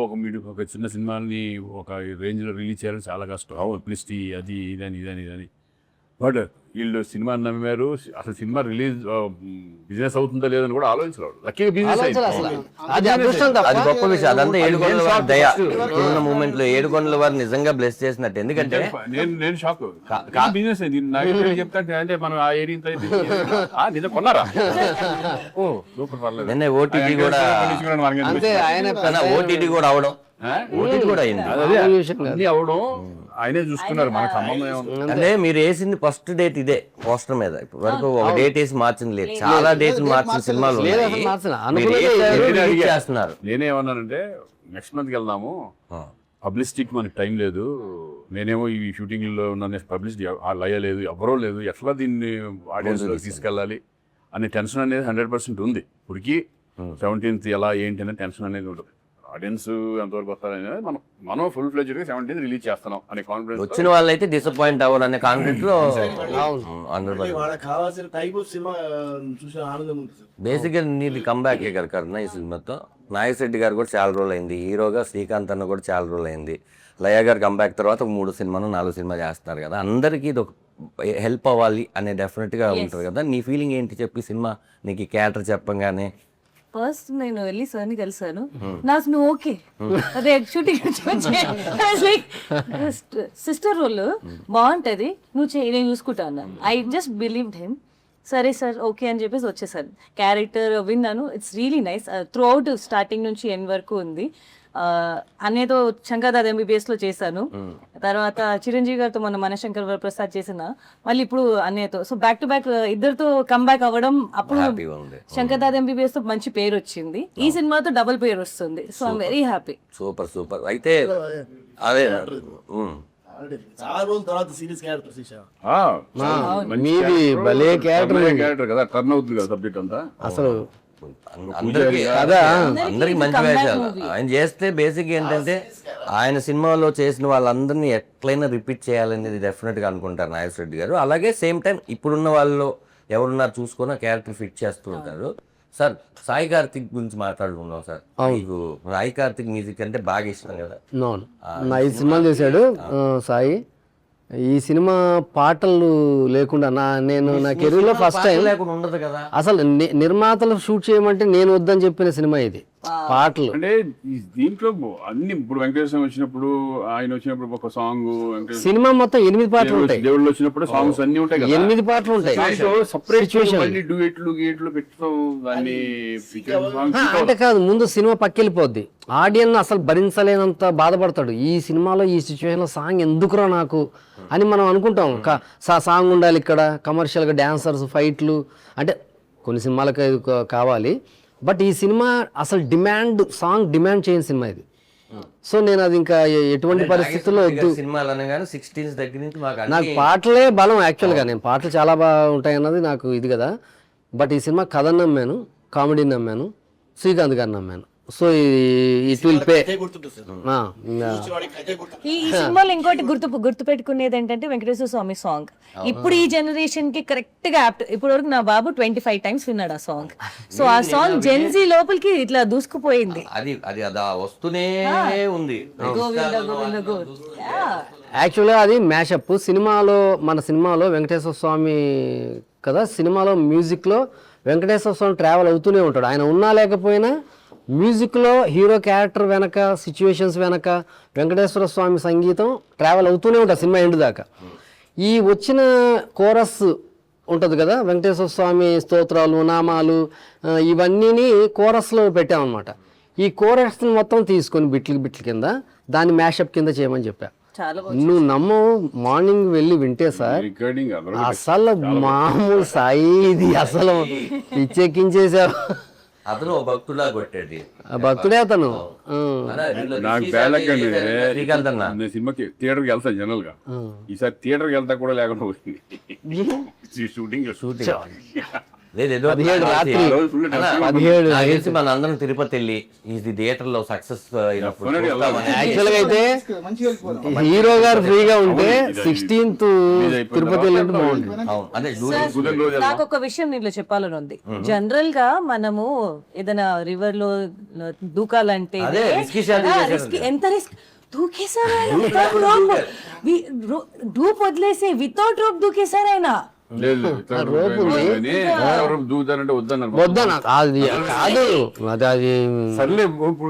ఒక చిన్న సినిమాని ఒక రేంజ్ లో రిలీజ్ చేయడం చాలా కష్టం. పబ్లిసిటీ అది ఇదని బట్ వీళ్ళు సినిమా నమ్మారు. అసలు సినిమా రిలీజ్ బిజినెస్ అవుతుందా లేదని కూడా ఆలోచించలేదు. లక్కీగా బిజినెస్ ఆలోచన అసలు. అది అదృష్టం తప్ప అది గొప్ప విషయం. అదంతా ఏడుకొండల వారి దయ. ఇప్పుడున్న మూమెంట్ లో ఏడుకొండల వారు నిజంగా బ్లెస్ చేసినట్టు. ఎందుకంటే నేను షాక్. బిజినెస్ చెప్తా అంటే మనం ఆ ఏరియా నిజం కొన్నారా? సూపర్ పర్లేదు. నిన్న ఓటీటీ కూడా అంతే. ఆయన ఓటీటీ కూడా అవడం, ఓటీటీ కూడా అయింది. అన్ని అవడం ఆయనే చూసుకున్నారు. మనకు సంబంధం ఏముంది? అంటే మీరు వేసింది ఫస్ట్ డేట్ ఇదే పోస్టర్ మీద. ఇప్పటి వరకు ఒక డేట్ వేసి మార్చింది లేదు. చాలా డేట్లు మార్చిన సినిమాలు ఉన్నాయి. మీరు వేసారు, release చేస్తున్నారు. నేనేమన్నానంటే నెక్స్ట్ మంత్కి వెళ్దాము, పబ్లిసిటీకి మనకి టైం లేదు. నేనేమో ఈ షూటింగ్ లో ఉన్న పబ్లిసిటీ లయ లేదు, ఎవరో లేదు, ఎట్లా దీన్ని ఆడియన్స్ లో తీసుకెళ్ళాలి అనే టెన్షన్ అనేది 100% ఉంది. ఇప్పటికి 17th ఎలా ఏంటి అనే టెన్షన్ అనేది ఉంటుంది. ఆడియన్స్ ఎంతవరకు వస్తారనేది మనం ఫుల్ ఫ్లెడ్జ్డ్ గా 17th రిలీజ్ చేస్తున్నాం అనే కాన్ఫిడెన్స్. వచ్చిన వాళ్ళైతే డిసప్పాయింట్ అవ్వరు అనే కాన్ఫిడెంట్ లో అందరూ. వాళ్ళకి కావాల్సిన టైప్ ఆఫ్ సినిమా చూసే ఆనందం ఉంటుంది. బేసిక్ గా నీది కంబ్యాక్ కదా కరుణ ఈ సినిమాతో. నాగశెట్టి గారు కూడా చాలా రోజులు అయింది హీరోగా, శ్రీకాంత్ అన్న కూడా చాలా రోజులు అయింది. లయ గారు కంబ్యాక్ తర్వాత 3 సినిమాలు 4 సినిమాలు చేస్తున్నారు కదా. అందరికీ ఇది ఒక హెల్ప్ అవ్వాలి అనే డెఫినెట్ గా ఉంటుంది కదా. నీ ఫీలింగ్ ఏంటి చెప్పి సినిమా నీకు క్యారెక్టర్ చెప్పంగానే? ఫస్ట్ నేను వెళ్ళి సార్ని కలిసాను. నాకు నువ్వు ఓకే అదే షూటింగ్ సిస్టర్ రోల్ బాగుంటది, నువ్వు నేను చూసుకుంటా అన్నాను. I just believed him. సరే సార్ ఓకే అని చెప్పేసి వచ్చేసాను. క్యారెక్టర్ విన్నాను, it's really nice. Through out starting నుంచి ఎండ్ వరకు ఉంది. అన్నేతో శంకర్దాద్ MBBS లో చేశాను. తర్వాత చిరంజీవి గారితో మొన్న మనశంకర్ వరప్రసాద్ చేసిన, మళ్ళీ ఇప్పుడు అన్నయ్యతో. సో బ్యాక్ టు బ్యాక్ ఇద్దరితో కంబ్యాక్ అవ్వడం. అప్పుడు శంకర్దాద్ MBBS తో మంచి పేరు వచ్చింది, ఈ సినిమాతో డబుల్ పేరు వస్తుంది. So I'm very happy. Super. అయితే అదే చాలా రోజుల తర్వాత సీరియస్ క్యారెక్టర్ తీసా. మీది భలే క్యారెక్టర్ కదా, టర్న్ అవుతుంది కదా సబ్జెక్ట్ అంతా. అసలు అందరికి మంచి వేషాలు ఆయన చేస్తే. బేసిక్ ఏంటంటే ఆయన సినిమాలో చేసిన వాళ్ళందరినీ ఎట్లయినా రిపీట్ చేయాలనేది డెఫినెట్ గా అనుకుంటారు నాగేశ్వరరెడ్డి గారు. అలాగే సేమ్ టైం ఇప్పుడున్న వాళ్ళు ఎవరున్నారు చూసుకున్న క్యారెక్టర్ ఫిట్ చేస్తూ ఉంటారు. సార్ సాయి కార్తిక్ గురించి మాట్లాడుకుందాం సార్. మీకు సాయి కార్తిక్ మ్యూజిక్ అంటే బాగా ఇష్టం కదా. నా 5 సినిమాలు చేశాడు సాయి. ఈ సినిమా పాటలు లేకుండా నేను నా కెరీర్ లో ఫస్ట్ టైం లేకుండా ఉండదు కదా. అసలు నిర్మాతలు షూట్ చేయమంటే నేను వద్దని చెప్పిన సినిమా ఇది. పాటలు అంటే దీంట్లో అన్ని ఇప్పుడు వెంకటేశ్వర వచ్చినప్పుడు, ఆయన వచ్చినప్పుడు ఒక సాంగ్, సినిమా మొత్తం 8 పాటలు ఉంటాయి. దేవుళ్ళు వచ్చినప్పుడు సాంగ్స్ అన్ని ఉంటాయి కదా, 8 పాటలు ఉంటాయి. అంటే కాదు, ముందు సినిమా పక్కెళ్ళిపోద్ది. ఆడియన్స్ అసలు భరించలేనంత బాధపడతాడు. ఈ సినిమాలో ఈ సిచ్యువేషన్ లో సాంగ్ ఎందుకురా నాకు అని మనం అనుకుంటాం. సాంగ్ ఉండాలి ఇక్కడ, కమర్షియల్ గా డాన్సర్స్, ఫైట్లు, అంటే కొన్ని సినిమాలకు కావాలి. బట్ ఈ సినిమా అసలు సాంగ్ డిమాండ్ చేయని సినిమా ఇది. సో నేను అది ఇంకా ఎటువంటి పరిస్థితుల్లో వద్దు. సినిమాలు అనగానే 16 దగ్గర నుంచి నాకు పాటలే బలం. యాక్చువల్గా నేను పాటలు చాలా బాగా ఉంటాయి అన్నది నాకు ఇది కదా. బట్ ఈ సినిమా కథ నమ్మాను, కామెడీ నమ్మాను, శ్రీకాంత్ గారు నమ్మాను. So it will pay. ఈ సినిమాలో ఇంకోటి గుర్తు పెట్టుకునేది ఏంటంటే వెంకటేశ్వర స్వామి సాంగ్ ఇప్పుడు ఈ జనరేషన్ కి కరెక్ట్ గా యాప్ట్. ఇప్పుడు వరకు నా బాబు 25 times విన్నాడు ఆ సాంగ్. సో ఆ సాంగ్ జెన్జీ లోపలికి ఇట్లా దూసుకుపోయింది. అది వస్తూనే ఉంది. యాక్చువల్గా అది మ్యాషప్. మన సినిమాలో వెంకటేశ్వర స్వామి కదా, సినిమాలో మ్యూజిక్లో వెంకటేశ్వర స్వామి ట్రావెల్ అవుతూనే ఉంటాడు. ఆయన ఉన్నా లేకపోయినా మ్యూజిక్లో హీరో క్యారెక్టర్ వెనక, సిచ్యువేషన్స్ వెనక వెంకటేశ్వర స్వామి సంగీతం ట్రావెల్ అవుతూనే ఉంటుంది సినిమా ఎండ్ దాకా. ఈ వచ్చిన కోరస్ ఉంటుంది కదా, వెంకటేశ్వర స్వామి స్తోత్రాలు, నామాలు, ఇవన్నీ కోరస్లో పెట్టామన్నమాట. ఈ కోరస్ని మొత్తం తీసుకొని బిట్ల కింద దాన్ని మ్యాషప్ కింద చేయమని చెప్పా. నువ్వు నమ్మవు, మార్నింగ్ వెళ్ళి వింటే సార్ అసలు మామూలు సాయి ఇది అసలు పిచ్చెక్కించేసావు. అతను భక్తుడా కొట్టేది, భక్తుడే అతను. నాకు సినిమాకి థియేటర్కి వెళ్తాను జనరల్ గా. ఈసారి థియేటర్కి వెళ్తా కూడా లేకుండా పోయింది షూటింగ్. లేదు ఏదో 17 రాత్రి ఆ రోజు full అలా 17 నాకు తెలిసి మన అందరం తిరుపతి వెళ్ళి ఇది థియేటర్ లో సక్సెస్ అయినప్పుడు చూస్తామని. యాక్చువల్గా అయితే మంచిగా వెళ్ళిపోదాం. హీరో గారు ఫ్రీగా ఉంటే 16th తిరుపతి వెళ్ళినట్టు బాగుంటుంది. అవును అదే కుదిరిన రోజు నాకు ఒక విషయం నీలో చెప్పాలని ఉంది. జనరల్ గా మనము ఏదైనా రివర్ లో దూకాలంటే అదే, risky shot చేశారు. risky, ఎంత రిస్క్ దూకేశారు ఆయన without rope. డూప్ వదిలేసి వితౌట్ రోప్ దూకేశారు ఆయన. లేదు దూకుతానంటే వద్దన్నారు. వద్దన అది కాదు అది సర్లే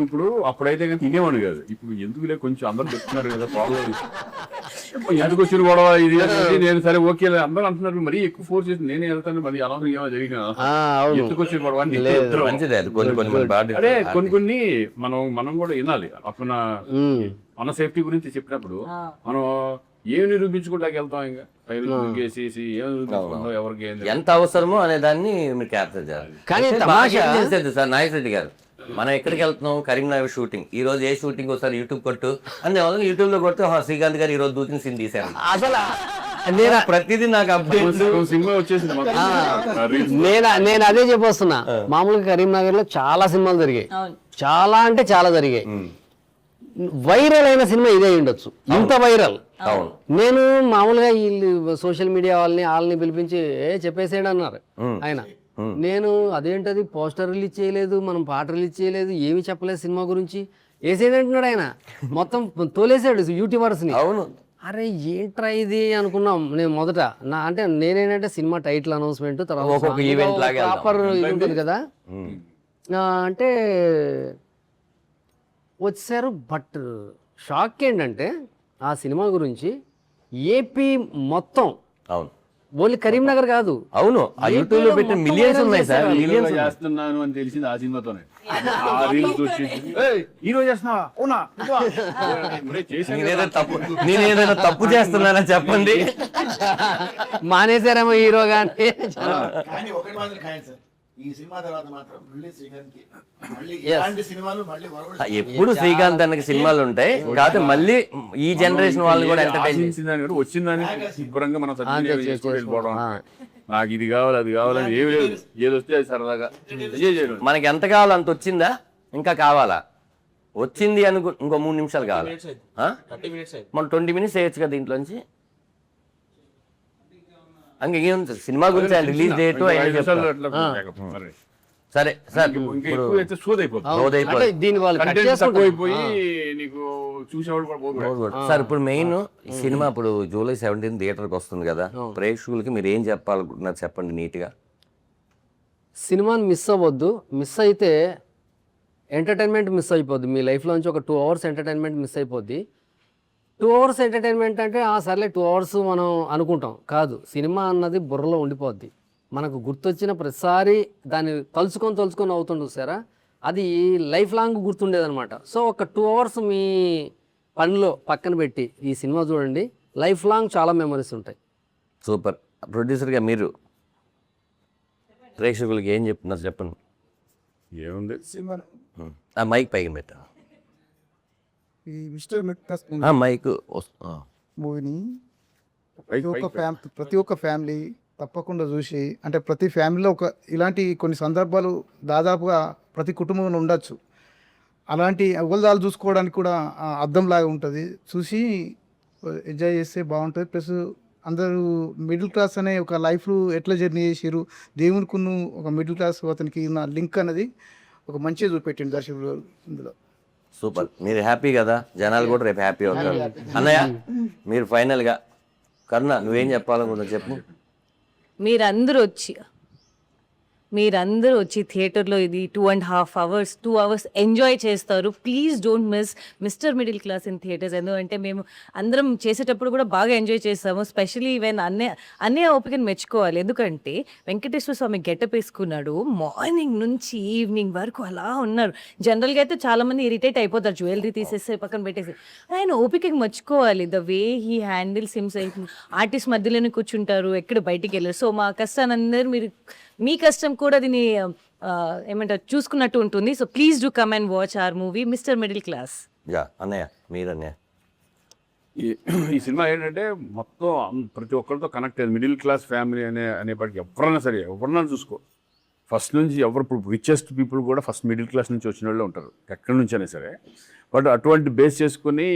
ఇప్పుడు అప్పుడైతే కానీ తినేవాడు కాదు. ఇప్పుడు ఎందుకులే కొంచెం అందరూ చెప్తున్నారు కదా ప్రాబ్లం ఎందుకు వచ్చిన గొడవ ఇది అనేది. నేను సరే ఓకే అందరూ అంటున్నారు మరీ ఎక్కువ ఫోర్స్ చేసి నేనే వెళ్తాను మరి అలా ఏమో జరిగిన ఎందుకు వచ్చిన గొడవ అని ఇద్దరు. మంచిదే అది కొన్ని బాగా అదే కొన్ని మనం కూడా వినాలి. అప్పుడు మన సేఫ్టీ గురించి చెప్పినప్పుడు మనం ఏం నిరూపించుకుంటాకి వెళ్తాం ఇంకా పైరు దూకేసేసి ఏం నిరూపించుకుంటాం ఎవరికి ఏం ఎంత అవసరమో అనే దాన్ని మీరు క్యాప్చర్ చేయాలి. కానీ అయితే తమాషా- బాగా ఏం చేసేది సార్ నాగేశ్వర రెడ్డి గారు, మనం ఎక్కడికి వెళ్తున్నాం కరీంనగర్ షూటింగ్, ఈ రోజు ఏ షూటింగ్ వస్తారు యూట్యూబ్ కొట్టు అనే వాళ్ళు యూట్యూబ్ లో కొడితే శ్రీకాంత్ గారు ఈ రోజు దూకిన సీన్ తీశారు. అసలు నేను ప్రతిదీ నాకు అప్డేట్. సినిమా వచ్చేసింది మొత్తం. నేను అదే చెప్పొస్తున్నా. మామూలుగా కరీంనగర్ లో చాలా సినిమాలు జరిగాయి, అవును. చాలా అంటే చాలా జరిగాయి. వైరల్ అయిన సినిమా ఇదే ఉండొచ్చు, ఇంత వైరల్. అవును నేను మామూలుగా వీళ్ళు సోషల్ మీడియా వాళ్ళని పిలిపించి చెప్పేసేయండి అన్నారు ఆయన. నేను అదేంటది పోస్టర్ రిలీజ్ చేయలేదు, మనం పాట రిలీజ్ చేయలేదు, ఏమి చెప్పలేదు సినిమా గురించి, వేసేది అంటున్నాడు ఆయన. మొత్తం తోలేసాడు యూట్యూబర్స్ ని. అవును అరే ఏంట్రా ఇది అనుకున్నాం. నేను మొదట అంటే నేనేంటంటే సినిమా టైటిల్ అనౌన్స్మెంట్ ఒక్కొక్క event లాగా వెళ్దాం. ప్రాపర్ ఉంటుంది కదా అంటే వచ్చారు. బట్ షాక్ ఏంటంటే ఆ సినిమా గురించి ఏపీ మొత్తం, అవును ఓన్లీ కరీంనగర్ కాదు, అవును ఆ యూట్యూబ్ లో పెట్టిన మిలియన్స్ ఉన్నాయి సార్, మిలియన్స్ చేస్తున్నాను అని తెలిసింది ఆ సినిమాతోనే. ఆ రీల్స్ వచ్చి హీరో చేస్తున్నావా అవునా నేనేదైనా తప్పు చేస్తున్నానని చెప్పండి. మానేశారేమో హీరో గాని. కానీ ఒకటి మాత్రం ఖాయం సార్, ఈ సినిమా తర్వాత మాత్రం మళ్ళీ శ్రీకాంత్ కి మళ్ళీ ఇలాంటి సినిమాలు మళ్ళీ వరవడు. ఎప్పుడు శ్రీకాంత్ అన్నకి సినిమాలు ఉంటాయి కాదు, మళ్ళీ ఈ జనరేషన్ వాళ్ళు కూడా ఎంటర్టైన్ వచ్చిందని శుభ్రంగా మనం సద్వినియోగం చేసుకొని వెళ్ళిపోవడం. నాకు ఇది కావాలి అది కావాలని ఏమి లేదు, ఏది వస్తే అది సరదాగా ఎంజాయ్ చేయడం. మనకి ఎంత కావాలో అంత వచ్చిందా, ఇంకా కావాలా, వచ్చింది అనుకో ఇంకో 3 నిమిషాలు కావాలి. మనం 20 minutes వేయచ్చు కదా దీంట్లోంచి. ఇంకేం సినిమా గురించి రిలీజ్ డేట్ సరే సార్. ఇంకా ఎక్కువ అయితే అంటే దీని వాళ్ళు cut చేసుకుంటారు. తక్కువైపోయి నీకు చూసేవాడు కూడా పోగొట్టాడు. సార్ ఇప్పుడు మెయిన్ సినిమా ఇప్పుడు July 17 థియేటర్కి వస్తుంది కదా, ప్రేక్షకులకి మీరు ఏం చెప్పాలనుకుంటున్నారు చెప్పండి నీట్గా. సినిమాని మిస్ అవ్వద్దు. మిస్ అయితే ఎంటర్టైన్మెంట్ మిస్ అయిపోద్ది. మీ లైఫ్లోంచి ఒక 2 hours ఎంటర్టైన్మెంట్ మిస్ అయిపోద్ది. 2 hours ఎంటర్టైన్మెంట్ అంటే సర్లే 2 hours మనం అనుకుంటాం, కాదు. సినిమా అన్నది బుర్రలో ఉండిపోద్ది. మనకు గుర్తొచ్చిన ప్రతిసారి దాన్ని తలుచుకొని అవుతుండు సారా, అది లైఫ్ లాంగ్ గుర్తుండేదన్నమాట. సో ఒక 2 hours మీ పనిలో పక్కన పెట్టి ఈ సినిమా చూడండి, లైఫ్ లాంగ్ చాలా మెమరీస్ ఉంటాయి. సూపర్. ప్రొడ్యూసర్గా మీరు ప్రేక్షకులకి ఏం చెప్తున్నారు చెప్పండి. ఏముంది ఆ మైక్ పైకి పెట్టా, ఈ మిస్టర్ మెక్టస్ ఆ మైక్ మూవీని ప్రతి ఒక్క ఫ్యామిలీ తప్పకుండా చూసి, అంటే ప్రతి ఫ్యామిలీలో ఇలాంటి కొన్ని సందర్భాలు దాదాపుగా ప్రతి కుటుంబంలో ఉండొచ్చు. అలాంటి అవల్దాలు చూసుకోవడానికి కూడా అద్దంలాగా ఉంటుంది. చూసి ఎంజాయ్ చేస్తే బాగుంటుంది. ప్లస్ అందరూ మిడిల్ క్లాస్ అనే ఒక లైఫ్ ఎట్లా జర్నీ చేసారు, దేవునికి ఒక మిడిల్ క్లాస్ అతనికి ఉన్న లింక్ అనేది ఒక మంచిగా చూపెట్టింది దర్శకుడు ఇందులో. సూపర్. మీరు హ్యాపీ కదా, జనాలు కూడా రేపు హ్యాపీ అవుతారు. అన్నయ్య మీరు ఫైనల్గా, కరుణ నువ్వేం చెప్పాలనుకుంటున్నా చెప్పు. మీరందరూ వచ్చి థియేటర్లో ఇది 2.5 hours 2 hours ఎంజాయ్ చేస్తారు. Please don't miss mister Middle class in theatres. ఎందుకంటే మేము అందరం చేసేటప్పుడు కూడా బాగా ఎంజాయ్ చేస్తాము. స్పెషలీ ఈవెన్ అన్నయ్య ఓపికని మెచ్చుకోవాలి. ఎందుకంటే వెంకటేశ్వర స్వామి గెటప్ వేసుకున్నాడు, మార్నింగ్ నుంచి ఈవినింగ్ వరకు అలా ఉన్నారు. జనరల్గా అయితే చాలామంది ఇరిటేట్ అయిపోతారు, జ్యువెలరీ తీసేస్తే పక్కన పెట్టేసి. ఆయన ఓపికకి మెచ్చుకోవాలి. The way he handles himself. Artist మధ్యలోనే కూర్చుంటారు, ఎక్కడ బయటికి వెళ్ళారు. సో మా కష్టాన్ని అందరూ మీరు, మీ కష్టం కూడా దీన్ని ఏమంటారు చూసుకున్నట్టు ఉంటుంది. So please do come and watch our movie Mr Middle Class. Yeah అన్నయ్య మీరు అన్నయ్య. ఈ సినిమా ఏంటంటే మొత్తం ప్రతి ఒక్కరితో కనెక్ట్ అయ్యేది. మిడిల్ క్లాస్ ఫ్యామిలీ అనేప్పటికి ఎవరన్నా సరే ఎవరన్నా చూసుకో ఫస్ట్ నుంచి ఎవరు ఇప్పుడు రిచెస్ట్ పీపుల్ కూడా ఫస్ట్ మిడిల్ క్లాస్ నుంచి వచ్చిన వాళ్ళు ఉంటారు ఎక్కడి నుంచి అయినా సరే. బట్ అటువంటి బేస్ చేసుకుని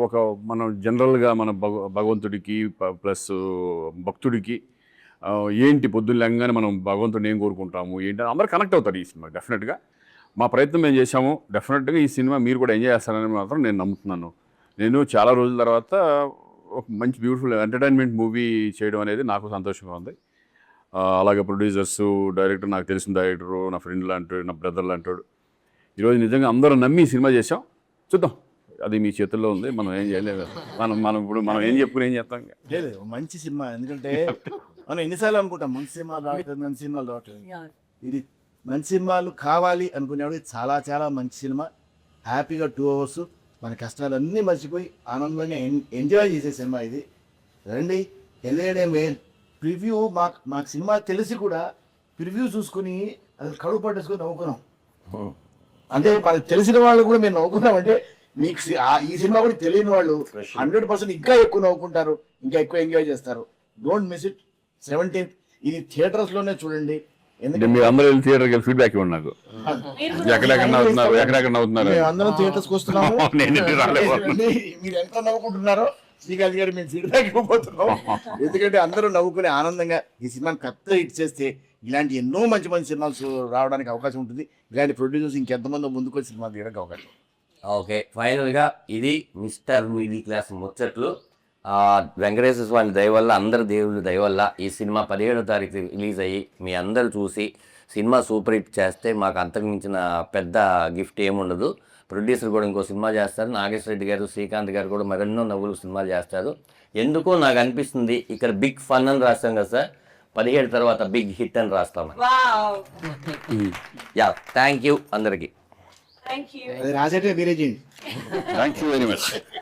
ఒక మనం జనరల్గా మన భగవంతుడికి ప్లస్ భక్తుడికి ఏంటి పొద్దున్న లేగానే మనం భగవంతుడిని ఏం కోరుకుంటాము ఏంటి అందరూ కనెక్ట్ అవుతారు ఈ సినిమా. డెఫినెట్గా మా ప్రయత్నం మేము చేశాము. డెఫినెట్గా ఈ సినిమా మీరు కూడా ఎంజాయ్ చేస్తారని మాత్రం నేను నమ్ముతున్నాను. నేను చాలా రోజుల తర్వాత ఒక మంచి బ్యూటిఫుల్ ఎంటర్టైన్మెంట్ మూవీ చేయడం అనేది నాకు సంతోషంగా ఉంది. అలాగే ప్రొడ్యూసర్స్, డైరెక్టర్, నాకు తెలిసిన డైరెక్టరు, నా ఫ్రెండ్ లాంటాడు, నా బ్రదర్ లాంటాడు. ఈరోజు నిజంగా అందరూ నమ్మి సినిమా చేసాం. చూద్దాం, అది మీ చేతుల్లో ఉంది. మనం ఏం చేయలేదు. మనం ఏం చెప్పుకుని ఏం చేస్తాం. లేదు మంచి సినిమా, ఎందుకంటే మనం ఎన్నిసార్లు అనుకుంటాం మంచి సినిమా రావట్లేదు, మంచి సినిమాలు రావట్లేదు. ఇది మంచి సినిమాలు కావాలి అనుకునేవాడు చాలా చాలా మంచి సినిమా. హ్యాపీగా 2 hours మన కష్టాలన్నీ మర్చిపోయి ఆనందంగా ఎంజాయ్ చేసే సినిమా ఇది. రండి, ఎల్ఏడే మెయిన్ ప్రివ్యూ మాకు సినిమా తెలిసి కూడా ప్రివ్యూ చూసుకుని అది కడుపు పట్టేసుకుని నవ్వుకున్నాం. అంటే మనకు తెలిసిన వాళ్ళు కూడా మేము నవ్వుకున్నాం. అంటే మీకు ఈ సినిమా కూడా తెలియని వాళ్ళు 100% ఇంకా ఎక్కువ నవ్వుకుంటారు, ఇంకా ఎక్కువ ఎంజాయ్ చేస్తారు. Don't miss it. 17th ఇది థియేటర్స్ లోనే చూడండి. అంటే మీరు అందరూ వెళ్ళి థియేటర్కి వెళ్ళి ఫీడ్బ్యాక్ ఇవ్వండి నాకు. ఎక్కడెక్కడ నవ్వుతున్నారు మేము అందరం థియేటర్స్కి వస్తున్నాము. నేను రాలేదు. మీరు ఎంత నవ్వుకుంటున్నారో శ్రీకాంత్ గారు మేము ఫీడ్బ్యాక్ ఇవ్వబోతున్నాం. ఎందుకంటే అందరూ నవ్వుకుని ఆనందంగా ఈ సినిమాని పెద్ద హిట్ చేస్తే ఇలాంటి ఎన్నో మంచి మంచి సినిమాలు రావడానికి అవకాశం ఉంటుంది. ఇలాంటి ప్రొడ్యూసర్స్ ఇంకెంతమంది ముందుకు వచ్చి సినిమా తీయడానికి అవకాశం. ఓకే, ఫైనల్గా ఇది మిస్టర్ మిడిల్ క్లాస్ ముచ్చట్లు. వెంకటేశ్వర స్వామి దయ వల్ల, అందరి దేవుళ్ళ దయ వల్ల ఈ సినిమా 17వ తారీఖు రిలీజ్ అయ్యి మీ అందరూ చూసి సినిమా సూపర్ హిట్ చేస్తే మాకు అంతకు మించిన పెద్ద గిఫ్ట్ ఏముండదు. ప్రొడ్యూసర్ కూడా ఇంకో సినిమా చేస్తారు, నాగేశ్వర రెడ్డి గారు, శ్రీకాంత్ గారు కూడా మరెన్నో నవ్వులు సినిమాలు చేస్తారు. ఎందుకో నాకు అనిపిస్తుంది ఇక్కడ బిగ్ ఫన్ అని రాస్తాం కదా సార్, 17 తర్వాత బిగ్ హిట్ అని రాస్తామని. యా, థ్యాంక్ యూ అందరికీ. Thank you. అది రాసేటే మీరే చేయండి. Thank you very much.